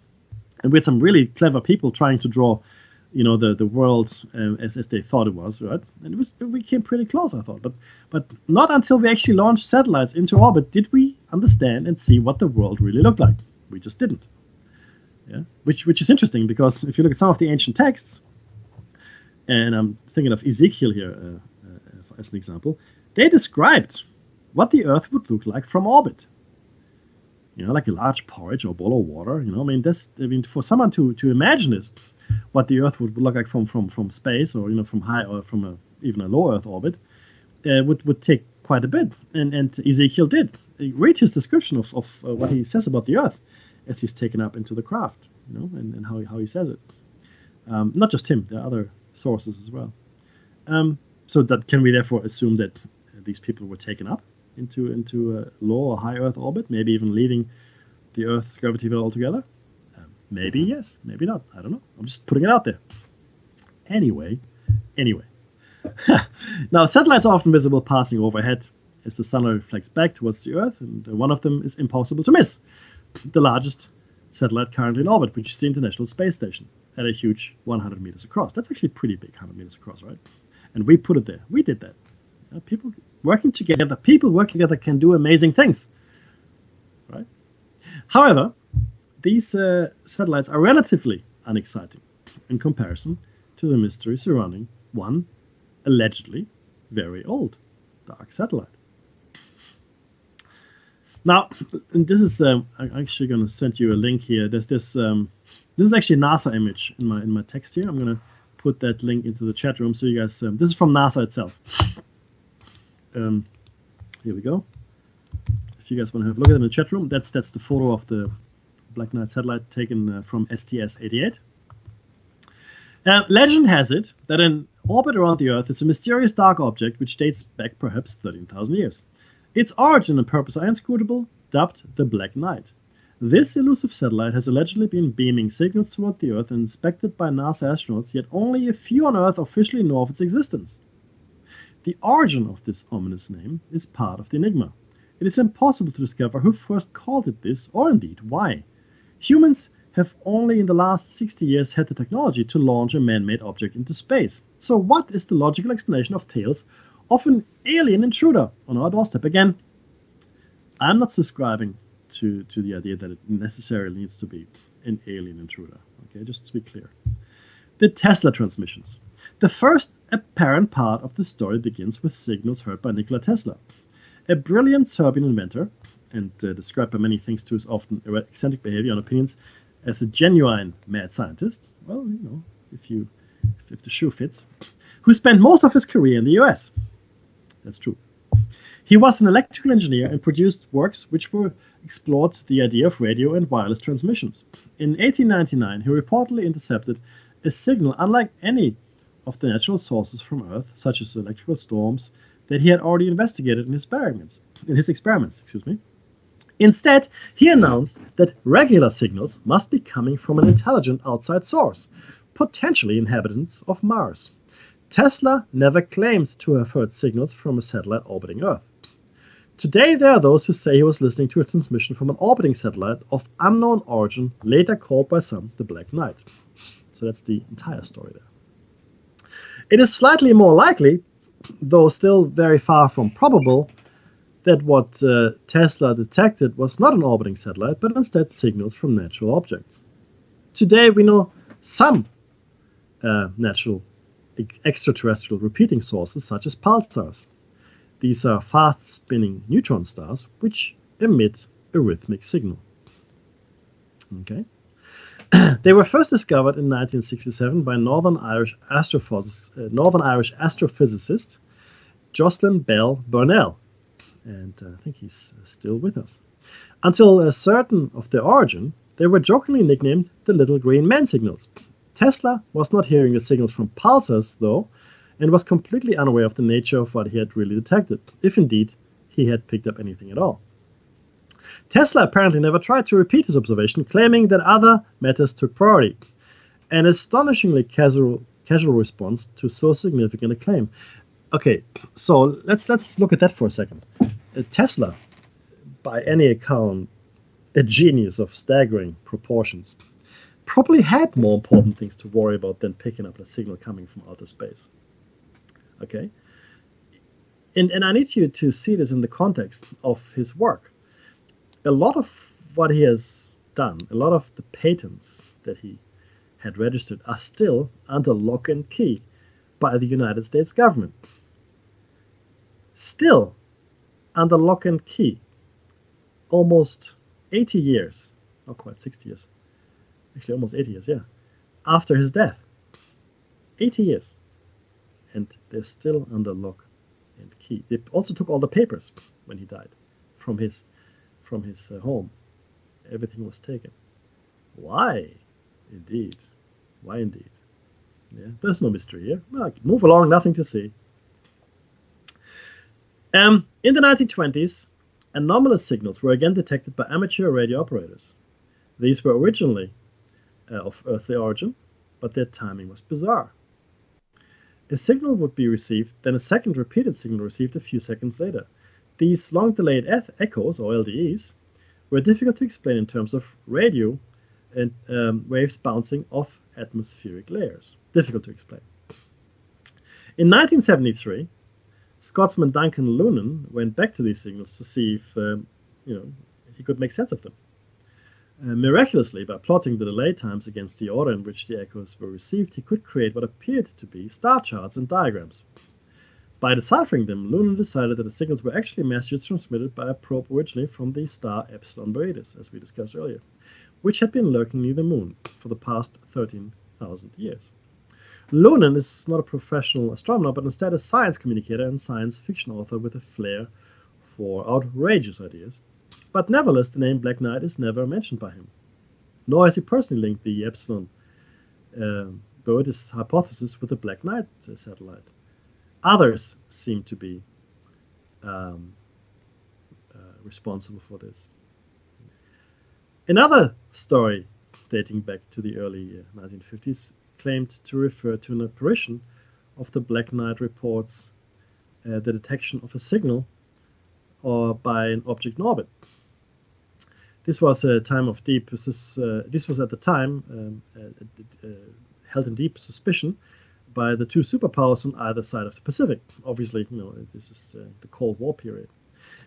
and with some really clever people trying to draw, the world as they thought it was, right? And we came pretty close, I thought. But not until we actually launched satellites into orbit did we understand and see what the world really looked like. We just didn't. Yeah, which is interesting, because if you look at some of the ancient texts, and I'm thinking of Ezekiel here as an example, they described what the Earth would look like from orbit. Like a large porridge or bowl of water. I mean, for someone to imagine this, what the Earth would look like from space, or from high, or from even a low Earth orbit, would take quite a bit. And Ezekiel did read his description of what he says about the Earth as he's taken up into the craft, and how he says it. Not just him, there are other sources as well. So that can we therefore assume that these people were taken up into a low or high Earth orbit, maybe even leaving the Earth's gravity field altogether? Maybe yes, maybe not. I don't know. I'm just putting it out there. Anyway. Now, satellites are often visible passing overhead as the sun reflects back towards the Earth, and one of them is impossible to miss. The largest satellite currently in orbit, which is the International Space Station, at a huge 100 meters across. That's actually pretty big, 100 meters across, right? And we put it there. We did that. People working together can do amazing things, right? However, these satellites are relatively unexciting in comparison to the mystery surrounding one allegedly very old dark satellite. Now, and this is I'm actually going to send you a link here. There's this. This is actually a NASA image in my text here. I'm going to put that link into the chat room so you guys. This is from NASA itself. Here we go. If you guys want to have a look at it in the chat room, that's the photo of the Black Knight satellite taken from STS-88. Legend has it that in orbit around the Earth is a mysterious dark object which dates back perhaps 13,000 years. Its origin and purpose are inscrutable, dubbed the Black Knight. This elusive satellite has allegedly been beaming signals toward the Earth and inspected by NASA astronauts, yet only a few on Earth officially know of its existence. The origin of this ominous name is part of the enigma. It is impossible to discover who first called it this, or indeed why. Humans have only in the last 60 years had the technology to launch a man-made object into space. So what is the logical explanation of tales of an alien intruder on our doorstep? Again, I'm not subscribing to the idea that it necessarily needs to be an alien intruder. Okay, just to be clear. The Tesla transmissions. The first apparent part of the story begins with signals heard by Nikola Tesla, a brilliant Serbian inventor, and described by many things to his often eccentric behavior and opinions as a genuine mad scientist. Well, you know, if the shoe fits, who spent most of his career in the US. That's true. He was an electrical engineer and produced works which explored the idea of radio and wireless transmissions. In 1899, he reportedly intercepted a signal unlike any of the natural sources from Earth, such as electrical storms, that he had already investigated in his experiments. Instead, he announced that regular signals must be coming from an intelligent outside source, potentially inhabitants of Mars. Tesla never claimed to have heard signals from a satellite orbiting Earth. Today, there are those who say he was listening to a transmission from an orbiting satellite of unknown origin, later called by some the Black Knight. So that's the entire story there. It is slightly more likely, though still very far from probable, that what Tesla detected was not an orbiting satellite, but instead signals from natural objects. Today, we know some natural extraterrestrial repeating sources, such as pulsars. These are fast-spinning neutron stars which emit a rhythmic signal. Okay. They were first discovered in 1967 by Northern Irish astrophysicist Jocelyn Bell Burnell, and I think he's still with us. Until certain of their origin, they were jokingly nicknamed the Little Green Men signals. Tesla was not hearing the signals from pulsars, though, and was completely unaware of the nature of what he had really detected, if indeed he had picked up anything at all. Tesla apparently never tried to repeat his observation, claiming that other matters took priority, an astonishingly casual response to so significant a claim. Okay, so let's look at that for a second. Tesla, by any account, a genius of staggering proportions, probably had more important things to worry about than picking up a signal coming from outer space. Okay, and I need you to see this in the context of his work. A lot of what he has done, a lot of the patents that he had registered are still under lock and key by the United States government. Still under lock and key. Almost 80 years, not quite 60 years, actually almost 80 years, yeah, after his death. 80 years. And they're still under lock and key. They also took all the papers when he died from his home. Everything was taken. Why? Indeed. Why indeed? Yeah, there's no mystery here. Well, move along, nothing to see. In the 1920s, anomalous signals were again detected by amateur radio operators. These were originally of earthly origin, but their timing was bizarre. A signal would be received, then a second repeated signal received a few seconds later. These long-delayed echoes, or LDEs, were difficult to explain in terms of radio and waves bouncing off atmospheric layers. Difficult to explain. In 1973, Scotsman Duncan Lunan went back to these signals to see if he could make sense of them. Miraculously, by plotting the delay times against the order in which the echoes were received, he could create what appeared to be star charts and diagrams. By deciphering them, Lunan decided that the signals were actually messages transmitted by a probe originally from the star Epsilon Borealis, as we discussed earlier, which had been lurking near the Moon for the past 13,000 years. Lunan is not a professional astronomer, but instead a science communicator and science fiction author with a flair for outrageous ideas. But nevertheless, the name Black Knight is never mentioned by him, nor has he personally linked the Epsilon Borealis hypothesis with the Black Knight satellite. Others seem to be responsible for this. Another story dating back to the early 1950s claimed to refer to an apparition of the Black Knight reports the detection of a signal or by an object in orbit. This was a time of deep. This was at the time held in deep suspicion by the two superpowers on either side of the Pacific. Obviously, this is the Cold War period.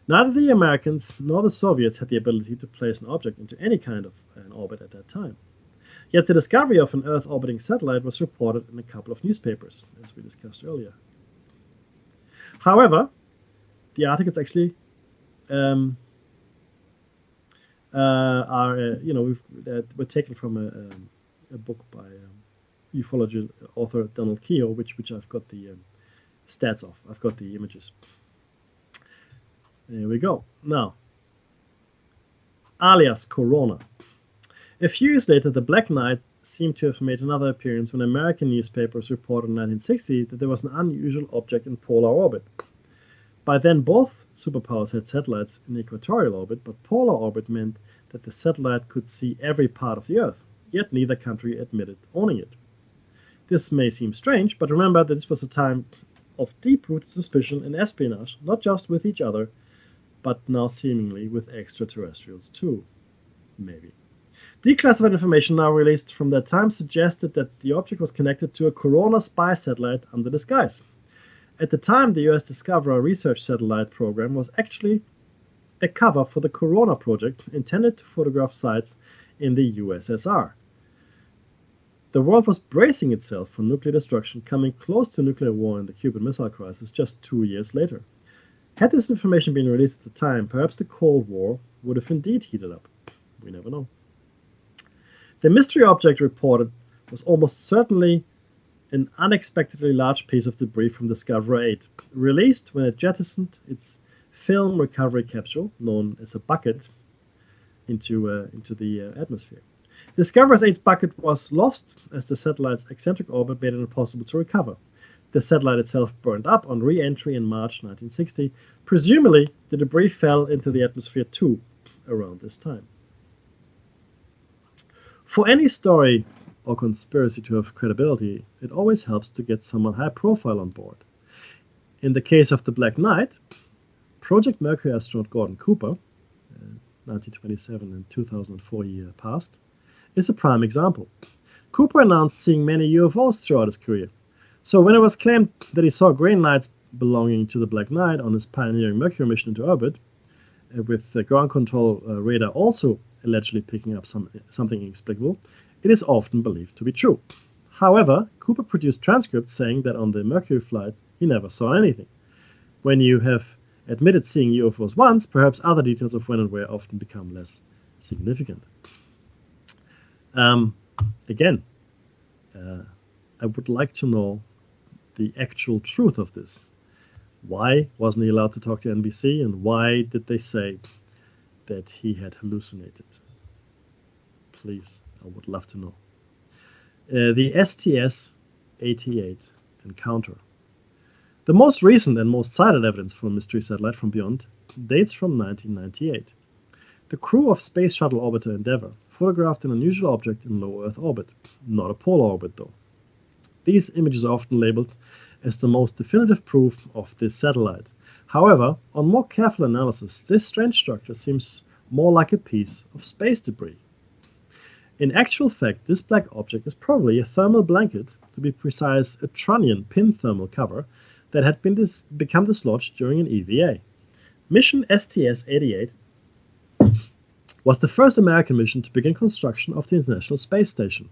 Neither the Americans nor the Soviets had the ability to place an object into any kind of an orbit at that time. Yet the discovery of an Earth-orbiting satellite was reported in a couple of newspapers, as we discussed earlier. However, the articles actually were taken from a book by ufology author Donald Keogh, which I've got the stats of. I've got the images. There we go. Now, alias Corona. A few years later, the Black Knight seemed to have made another appearance when American newspapers reported in 1960 that there was an unusual object in polar orbit. By then, both superpowers had satellites in equatorial orbit, but polar orbit meant that the satellite could see every part of the Earth, yet neither country admitted owning it. This may seem strange, but remember that this was a time of deep-rooted suspicion and espionage, not just with each other, but now seemingly with extraterrestrials too. Maybe. Declassified information now released from that time suggested that the object was connected to a Corona spy satellite under disguise. At the time, the US Discoverer research satellite program was actually a cover for the Corona project intended to photograph sites in the USSR. The world was bracing itself for nuclear destruction, coming close to nuclear war in the Cuban Missile Crisis just 2 years later. Had this information been released at the time, perhaps the Cold War would have indeed heated up. We never know. The mystery object reported was almost certainly an unexpectedly large piece of debris from Discoverer 8, released when it jettisoned its film recovery capsule, known as a bucket, into the atmosphere. Discoverer 8's bucket was lost as the satellite's eccentric orbit made it impossible to recover. The satellite itself burned up on re-entry in March 1960. Presumably, the debris fell into the atmosphere too around this time. For any story or conspiracy to have credibility, it always helps to get someone high profile on board. In the case of the Black Knight, Project Mercury astronaut Gordon Cooper, 1927 and 2004 year past, is a prime example. Cooper announced seeing many UFOs throughout his career. So when it was claimed that he saw green lights belonging to the Black Knight on his pioneering Mercury mission into orbit, with the ground control radar also allegedly picking up something inexplicable, it is often believed to be true. However, Cooper produced transcripts saying that on the Mercury flight he never saw anything. When you have admitted seeing UFOs once, perhaps other details of when and where often become less significant. Again, I would like to know the actual truth of this. Why wasn't he allowed to talk to NBC, and why did they say that he had hallucinated? Please, I would love to know. The STS-88 encounter. The most recent and most cited evidence for a mystery satellite from beyond dates from 1998. The crew of Space Shuttle Orbiter Endeavour photographed an unusual object in low Earth orbit, not a polar orbit though. These images are often labeled as the most definitive proof of this satellite. However, on more careful analysis, this strange structure seems more like a piece of space debris. In actual fact, this black object is probably a thermal blanket, to be precise, a trunnion pin thermal cover that had become dislodged during an EVA. Mission STS-88 was the first American mission to begin construction of the International Space Station.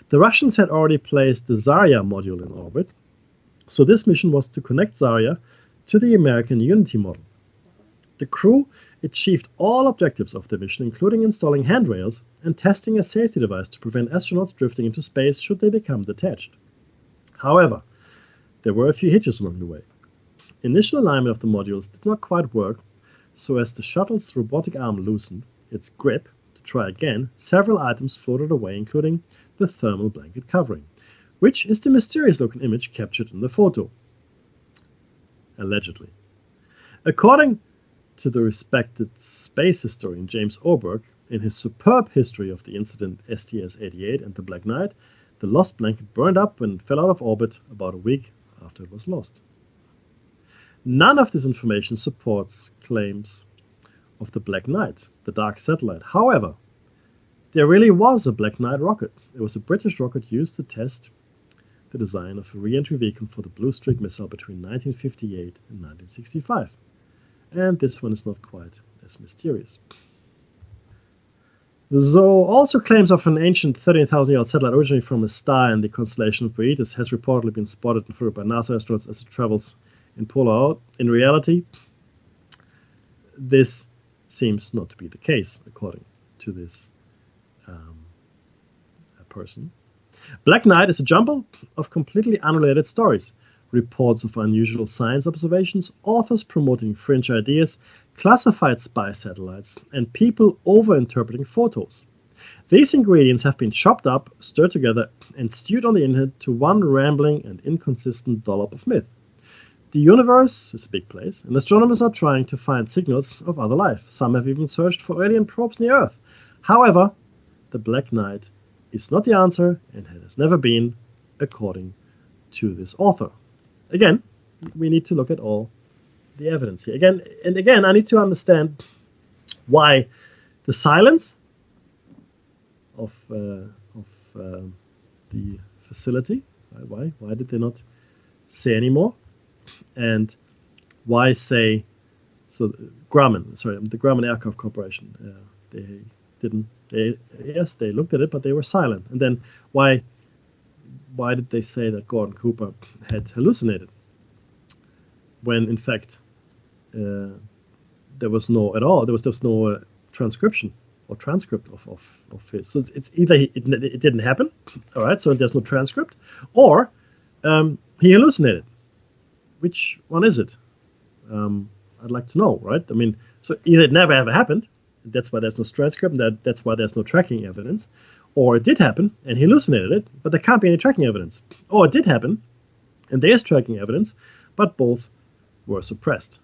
The Russians had already placed the Zarya module in orbit, so this mission was to connect Zarya to the American Unity model. The crew achieved all objectives of the mission, including installing handrails and testing a safety device to prevent astronauts drifting into space should they become detached. However, there were a few hitches along the way. Initial alignment of the modules did not quite work, so as the shuttle's robotic arm loosened its grip to try again, several items floated away, including the thermal blanket covering, which is the mysterious-looking image captured in the photo. Allegedly. According to the respected space historian James Oberg, in his superb history of the incident STS-88 and the Black Knight, the lost blanket burned up and fell out of orbit about a week after it was lost. None of this information supports claims of the Black Knight, the dark satellite. However, there really was a Black Knight rocket. It was a British rocket used to test the design of a re-entry vehicle for the Blue Streak missile between 1958 and 1965. And this one is not quite as mysterious. Though also claims of an ancient 13,000-year-old satellite originally from a star in the constellation of Boetis has reportedly been spotted and followed by NASA astronauts as it travels in polar orbit. In reality, this seems not to be the case, according to this person. Black Knight is a jumble of completely unrelated stories. Reports of unusual science observations, authors promoting fringe ideas, classified spy satellites, and people over-interpreting photos. These ingredients have been chopped up, stirred together, and stewed on the internet to one rambling and inconsistent dollop of myth. The universe is a big place, and astronomers are trying to find signals of other life. Some have even searched for alien probes near Earth. However, the Black Knight is not the answer, and has never been, according to this author. Again, we need to look at all the evidence here. Again, I need to understand why the silence of the facility. Why did they not say any more? And why say so? The Grumman Aircraft Corporation. They didn't. They looked at it, but they were silent. And then why did they say that Gordon Cooper had hallucinated when in fact there was no at all? There was just no transcription or transcript of his. So it's either it didn't happen, all right, so there's no transcript, or he hallucinated. Which one is it? I'd like to know, right? I mean, so either it never ever happened, that's why there's no transcript, and that's why there's no tracking evidence, or it did happen and he hallucinated it, but there can't be any tracking evidence. Or it did happen and there is tracking evidence, but both were suppressed.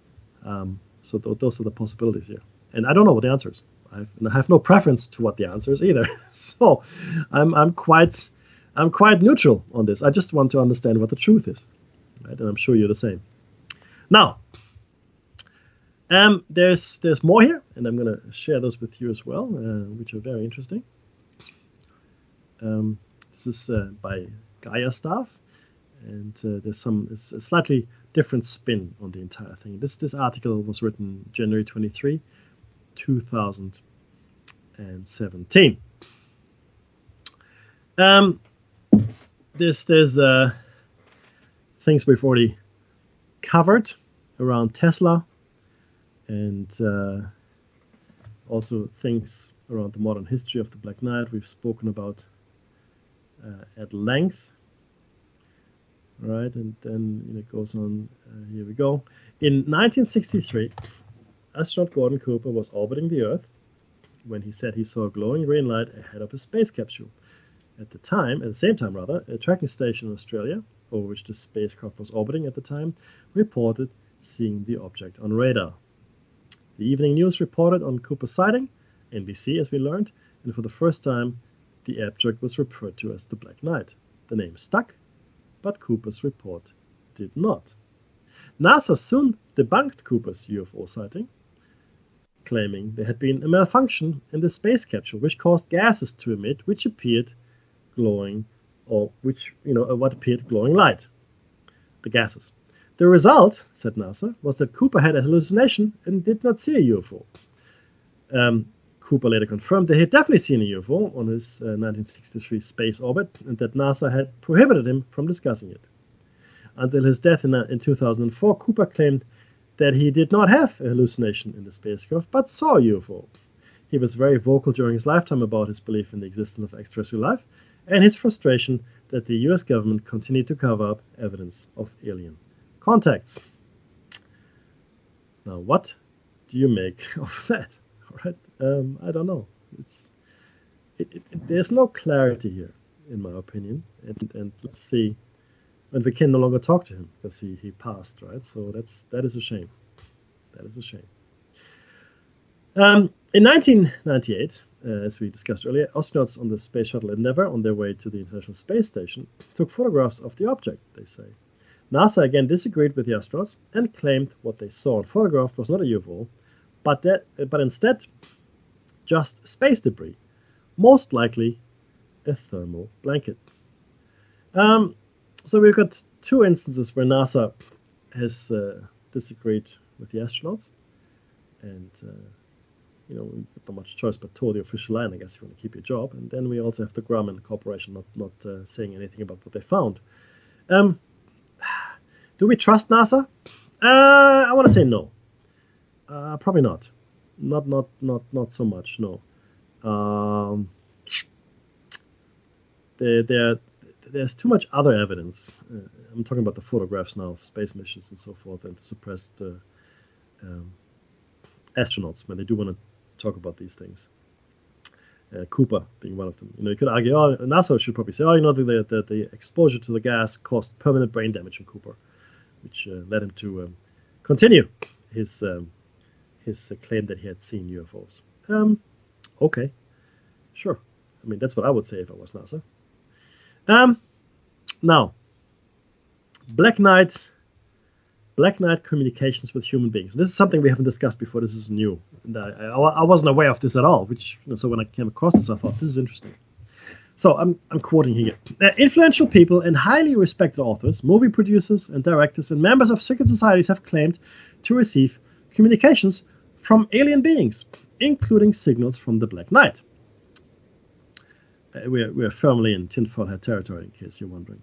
So those are the possibilities here. And I don't know what the answer is. I have no preference to what the answer is either. So I'm quite neutral on this. I just want to understand what the truth is. Right? And I'm sure you're the same. Now, there's more here, and I'm going to share those with you as well, which are very interesting. This is by Gaia Staff, and there's it's a slightly different spin on the entire thing. This article was written January 23, 2017. There's things we've already covered around Tesla, and also things around the modern history of the Black Knight we've spoken about at length. Right, and then it goes on. Here we go. In 1963, astronaut Gordon Cooper was orbiting the Earth when he said he saw a glowing green light ahead of his space capsule. At the same time, a tracking station in Australia, over which the spacecraft was orbiting at the time, reported seeing the object on radar. The Evening News reported on Cooper's sighting, NBC as we learned, and for the first time, the object was referred to as the Black Knight. The name stuck, but Cooper's report did not. NASA soon debunked Cooper's UFO sighting, claiming there had been a malfunction in the space capsule which caused gases to emit which appeared glowing, or what appeared glowing light, the gases. The result, said NASA, was that Cooper had a hallucination and did not see a UFO. Cooper later confirmed that he had definitely seen a UFO on his 1963 space orbit, and that NASA had prohibited him from discussing it. Until his death in 2004, Cooper claimed that he did not have a hallucination in the spacecraft, but saw a UFO. He was very vocal during his lifetime about his belief in the existence of extraterrestrial life, and his frustration that the US government continued to cover up evidence of alien contacts. Now, what do you make of that? All right, I don't know. There's no clarity here, in my opinion. And let's see. And we can no longer talk to him because he passed, right? So that is a shame. That is a shame. In 1998, as we discussed earlier, astronauts on the Space Shuttle Endeavour, on their way to the International Space Station, took photographs of the object, they say. NASA again disagreed with the astronauts and claimed what they saw and photographed was not a UFO, but instead just space debris, most likely a thermal blanket. So we've got two instances where NASA has disagreed with the astronauts, and we've not much choice but toe the official line, I guess, if you want to keep your job. And then we also have the Grumman Corporation not saying anything about what they found. Do we trust NASA? I want to say no. Probably not. Not so much. No. There's too much other evidence. I'm talking about the photographs now of space missions and so forth, and the suppressed astronauts when they do want to talk about these things. Cooper being one of them. You could argue, NASA should probably say, the exposure to the gas caused permanent brain damage in Cooper, which led him to continue his claim that he had seen UFOs. Okay, sure. I mean, that's what I would say if I was NASA. Now, Black Knight communications with human beings. This is something we haven't discussed before. This is new. And I wasn't aware of this at all, so when I came across this, I thought, this is interesting. So I'm quoting here. Influential people and highly respected authors, movie producers and directors, and members of secret societies have claimed to receive communications from alien beings, including signals from the Black Knight. We're firmly in tinfoil hat territory, in case you're wondering.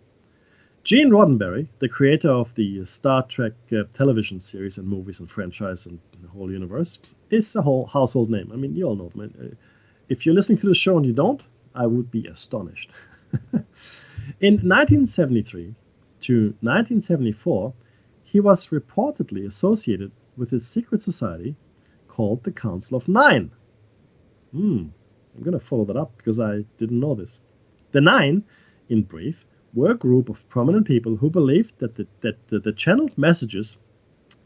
Gene Roddenberry, the creator of the Star Trek television series and movies and franchise and the whole universe, is a whole household name. I mean, you all know them. If you're listening to the show and you don't, I would be astonished. In 1973 to 1974, he was reportedly associated with a secret society called the Council of Nine. I'm going to follow that up because I didn't know this. The Nine, in brief, were a group of prominent people who believed that the channeled messages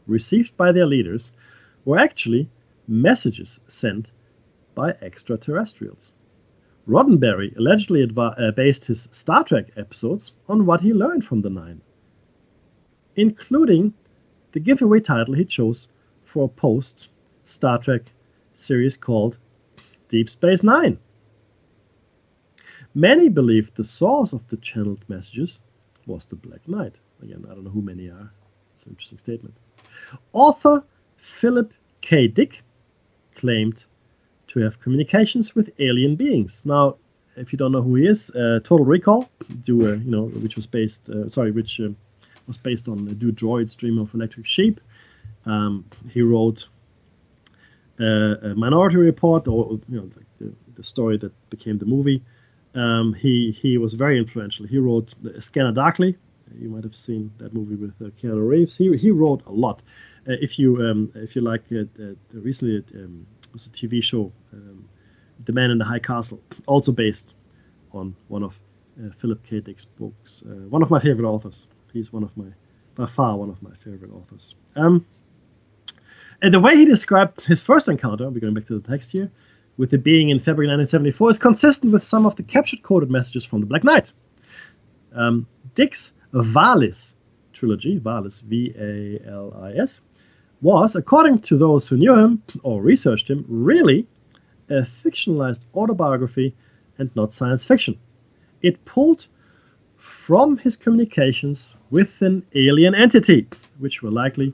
received by their leaders were actually messages sent by extraterrestrials. Roddenberry allegedly based his Star Trek episodes on what he learned from the Nine, including the giveaway title he chose for a post-Star Trek series called Deep Space Nine. Many believed the source of the channeled messages was the Black Knight. Again, I don't know who many are. It's an interesting statement. Author Philip K. Dick claimed to have communications with alien beings. Now, if you don't know who he is, Total Recall, which was based on Do Droids Dream of Electric Sheep. He wrote a Minority Report, or the story that became the movie. He was very influential. He wrote Scanner Darkly. You might have seen that movie with Keanu Reeves. He wrote a lot. If you like, recently it was a TV show, The Man in the High Castle, also based on one of Philip K. Dick's books. One of my favorite authors. He's by far one of my favorite authors. And the way he described his first encounter, we're going back to the text here, with the being in February 1974 is consistent with some of the captured coded messages from the Black Knight. Dick's Valis trilogy, Valis, V-A-L-I-S, was, according to those who knew him or researched him, really a fictionalized autobiography and not science fiction. It pulled from his communications with an alien entity, which were likely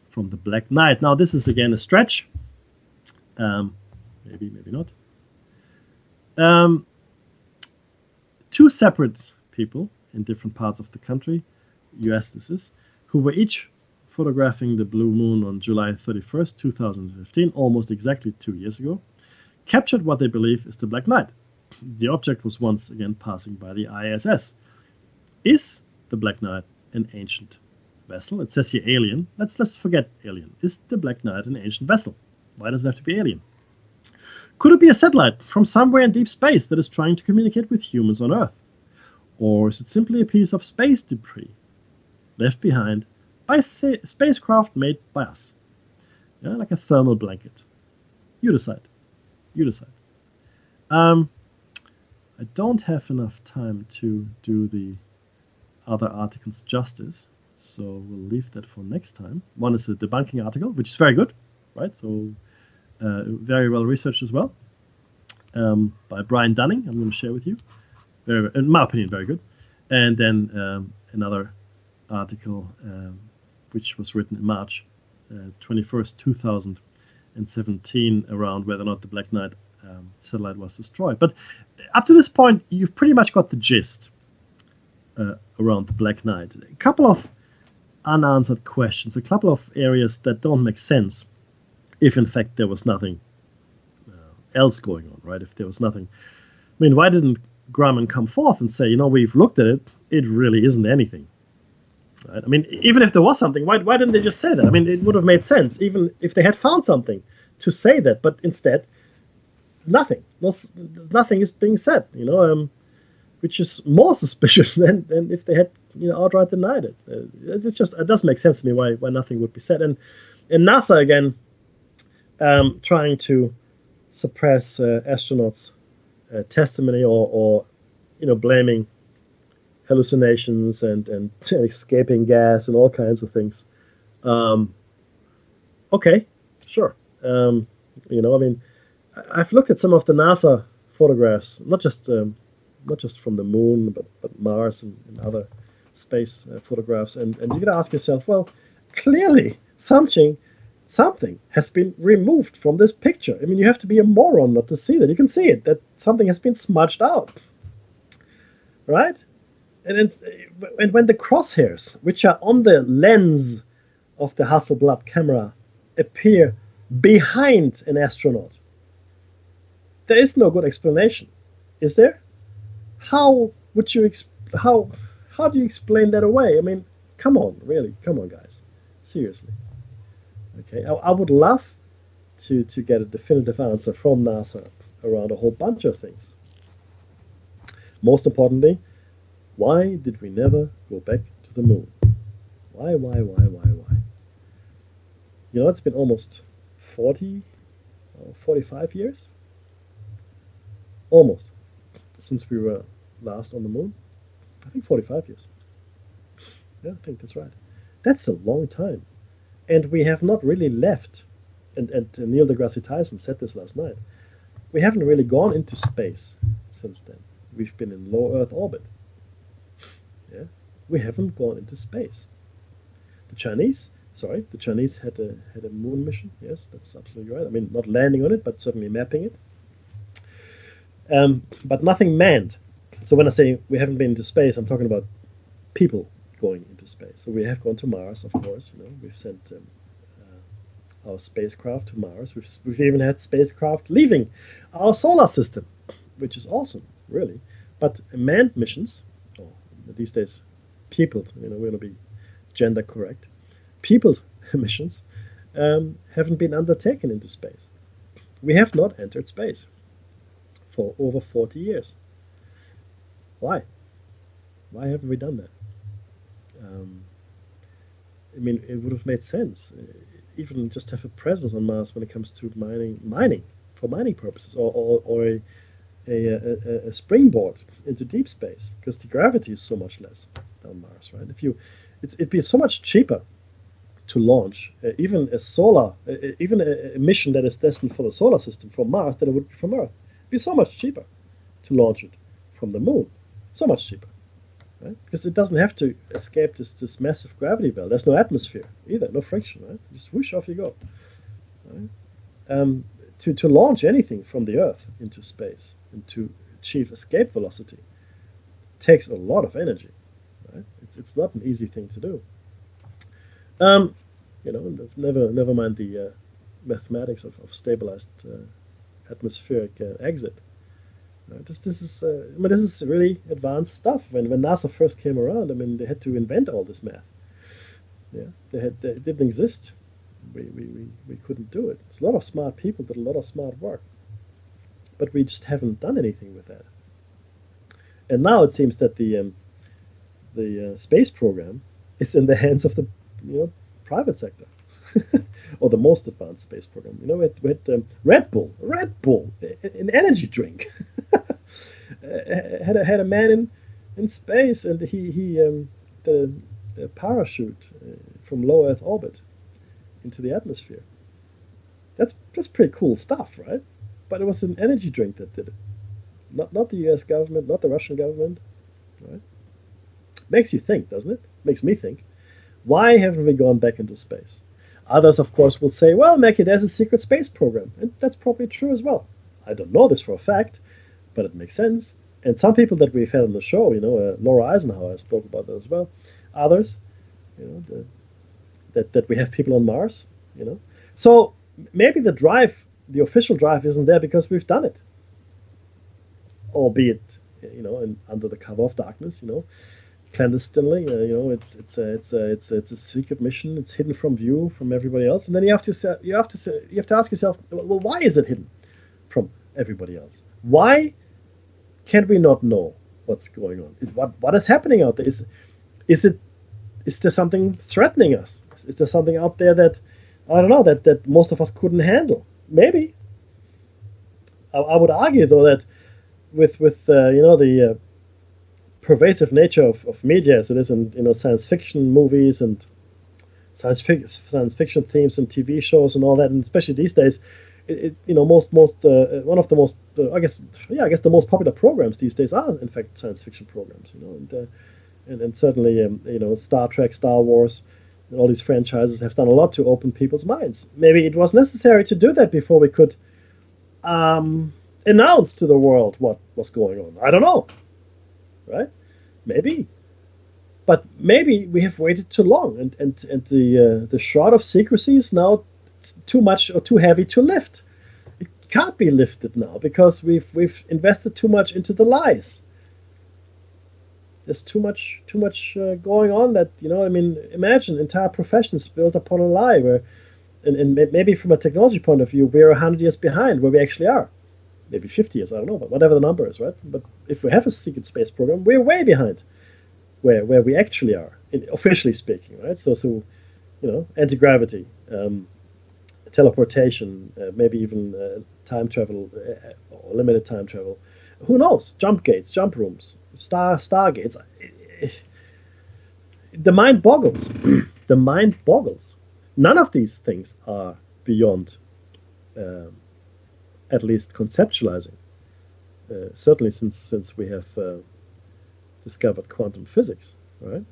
from the Black Knight. Now, this is again a stretch. Maybe not. Two separate people in different parts of the country, US this is, who were each photographing the blue moon on July 31st, 2015, almost exactly 2 years ago, captured what they believe is the Black Knight. The object was once again passing by the ISS. Is the Black Knight an ancient vessel? It says here alien. Let's forget alien. Is the Black Knight an ancient vessel? Why does it have to be alien? Could it be a satellite from somewhere in deep space that is trying to communicate with humans on Earth? Or is it simply a piece of space debris left behind by a spacecraft made by us? Like a thermal blanket. You decide. I don't have enough time to do the other articles justice, so we'll leave that for next time. One is a debunking article, which is very good, right? So very well researched as well, by Brian Dunning. I'm going to share with you. Very, in my opinion, very good. And then another article which was written in March 21st, 2016, 17 around whether or not the Black Knight satellite was destroyed. But up to this point, you've pretty much got the gist around the Black Knight. A couple of unanswered questions, a couple of areas that don't make sense if, in fact, there was nothing else going on, right? If there was nothing. I mean, why didn't Grumman come forth and say, we've looked at it, it really isn't anything? Right? I mean, even if there was something, why didn't they just say that? I mean, it would have made sense, even if they had found something, to say that, but instead, nothing. Nothing is being said, which is more suspicious than if they had, outright denied it. It doesn't make sense to me why nothing would be said. And NASA, again, trying to suppress astronauts' testimony or blaming hallucinations and escaping gas and all kinds of things. Okay, sure. I mean, I've looked at some of the NASA photographs, not just from the moon, but Mars and other space photographs, and you got to ask yourself, well, clearly something has been removed from this picture. I mean, you have to be a moron not to see that. You can see it, that something has been smudged out, right? And when the crosshairs, which are on the lens of the Hasselblad camera, appear behind an astronaut, there is no good explanation, is there? How would you how do you explain that away? I mean, come on, guys, seriously. Okay, I would love to get a definitive answer from NASA around a whole bunch of things. Most importantly, why did we never go back to the moon? Why? It's been almost 40 or 45 years, almost, since we were last on the moon. I think 45 years. Yeah, I think that's right. That's a long time. And we have not really left, and Neil deGrasse Tyson said this last night, we haven't really gone into space since then. We've been in low Earth orbit. Yeah, we haven't gone into space. The Chinese had a moon mission. Yes, that's absolutely right. I mean, not landing on it, but certainly mapping it. But nothing manned. So when I say we haven't been into space, I'm talking about people going into space. So we have gone to Mars, of course. We've sent our spacecraft to Mars. We've even had spacecraft leaving our solar system, which is awesome, really. But manned missions, or these days, peopled, we're going to be gender correct, peopled missions haven't been undertaken into space. We have not entered space for over 40 years. Why? Why haven't we done that? I mean, it would have made sense, even just have a presence on Mars when it comes to mining for mining purposes, or a springboard into deep space, because the gravity is so much less down Mars, right? It'd be so much cheaper to launch even a mission that is destined for the solar system from Mars than it would be from Earth. It'd be so much cheaper to launch it from the moon, so much cheaper. Right? Because it doesn't have to escape this massive gravity belt. There's no atmosphere either, no friction, right? Just whoosh, off you go. Right? To launch anything from the Earth into space and to achieve escape velocity takes a lot of energy. Right? It's not an easy thing to do. Never mind the mathematics of stabilized atmospheric exit. This is really advanced stuff. When NASA first came around, I mean, they had to invent all this math. Yeah, it didn't exist. We couldn't do it. There's a lot of smart people did a lot of smart work, but we just haven't done anything with that. And now it seems that the space program is in the hands of the private sector, or the most advanced space program. We had Red Bull, an energy drink. had a man in space, and he the parachute from low Earth orbit into the atmosphere. That's pretty cool stuff, right? But it was an energy drink that did it, not the U.S. government, not the Russian government, right? Makes you think, doesn't it? Makes me think. Why haven't we gone back into space? Others, of course, will say, well, Mackie, there's a secret space program. And that's probably true as well. I don't know this for a fact, but it makes sense. And some people that we've had on the show, Laura Eisenhower spoke about that as well. Others, that we have people on Mars, So maybe the official drive isn't there because we've done it. Albeit, under the cover of darkness, clandestinely, it's a secret mission. It's hidden from view from everybody else. And then you have to ask yourself, well, why is it hidden from everybody else? Why can we not know what's going on? What is happening out there? Is there something threatening us? Is there something out there that, I don't know, that most of us couldn't handle? Maybe. I would argue, though, that with the pervasive nature of media as it is in science fiction movies and science fiction themes and TV shows and all that, and especially these days, one of the most I guess the most popular programs these days are in fact science fiction programs, and certainly Star Trek, Star Wars, and all these franchises have done a lot to open people's minds. Maybe it was necessary to do that before we could announce to the world what was going on. I don't know, right? Maybe, but maybe we have waited too long, and the shroud of secrecy is now too much or too heavy to lift. It can't be lifted now because we've invested too much into the lies. There's too much going on that imagine entire professions built upon a lie where, and maybe from a technology point of view, we're 100 years behind where we actually are. Maybe 50 years, I don't know, but whatever the number is, right? But if we have a secret space program, we're way behind where we actually are, officially speaking, right? So anti-gravity, teleportation, maybe even time travel or limited time travel. Who knows? Jump gates, jump rooms, stargates. The mind boggles. The mind boggles. None of these things are beyond at least conceptualizing. Certainly since we have discovered quantum physics, right?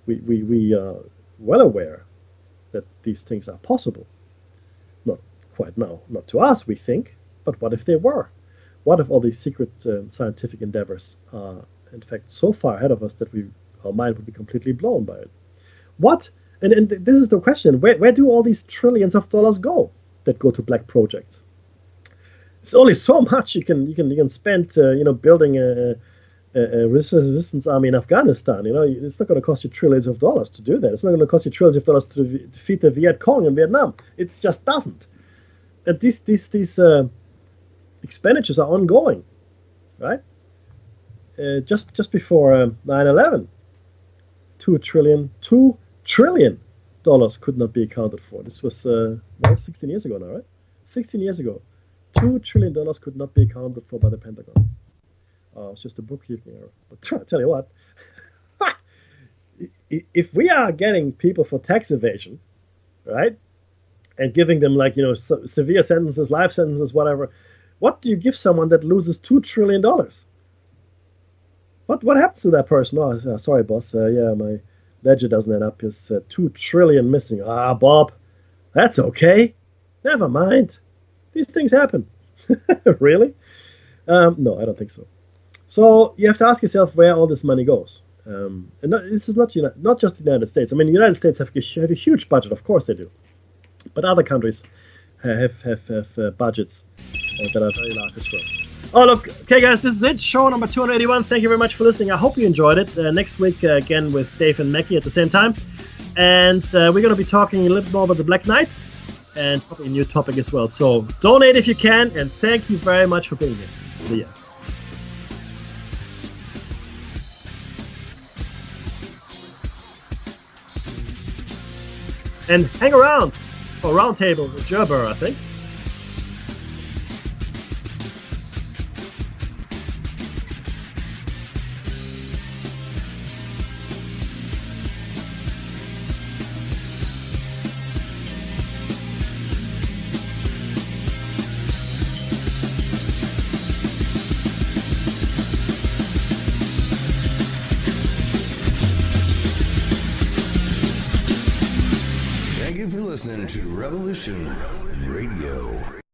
We are well aware that these things are possible. Not quite now, not to us, we think, but what if they were? What if all these secret scientific endeavors are, in fact, so far ahead of us that our mind would be completely blown by it? What? And this is the question: where do all these trillions of dollars go that go to black projects? It's only so much you can spend, building a resistance army in Afghanistan. It's not going to cost you trillions of dollars to do that. It's not going to cost you trillions of dollars to defeat the Viet Cong in Vietnam. It just doesn't. And these expenditures are ongoing, right? Just before 9/11, $2 trillion could not be accounted for. This was 16 years ago now, right? 16 years ago, $2 trillion could not be accounted for by the Pentagon. It's just a bookkeeping error. But I tell you what, if we are getting people for tax evasion, right, and giving them severe sentences, life sentences, whatever. What do you give someone that loses $2 trillion? What happens to that person? Oh, sorry, boss. My ledger doesn't add up. It's $2 trillion missing. Bob, that's okay. Never mind. These things happen. Really? No, I don't think so. So you have to ask yourself where all this money goes. And this is not just the United States. I mean, the United States have a huge budget. Of course they do. But other countries have budgets that are very large as well. Oh, look. Okay, guys, this is it. Show number 281. Thank you very much for listening. I hope you enjoyed it. Next week, again, with Dave and Mackie at the same time. And we're going to be talking a little bit more about the Black Knight and probably a new topic as well. So donate if you can. And thank you very much for being here. See ya. And hang around for Roundtable with Gerber, I think. Thank you for listening. listening to Revolution Radio.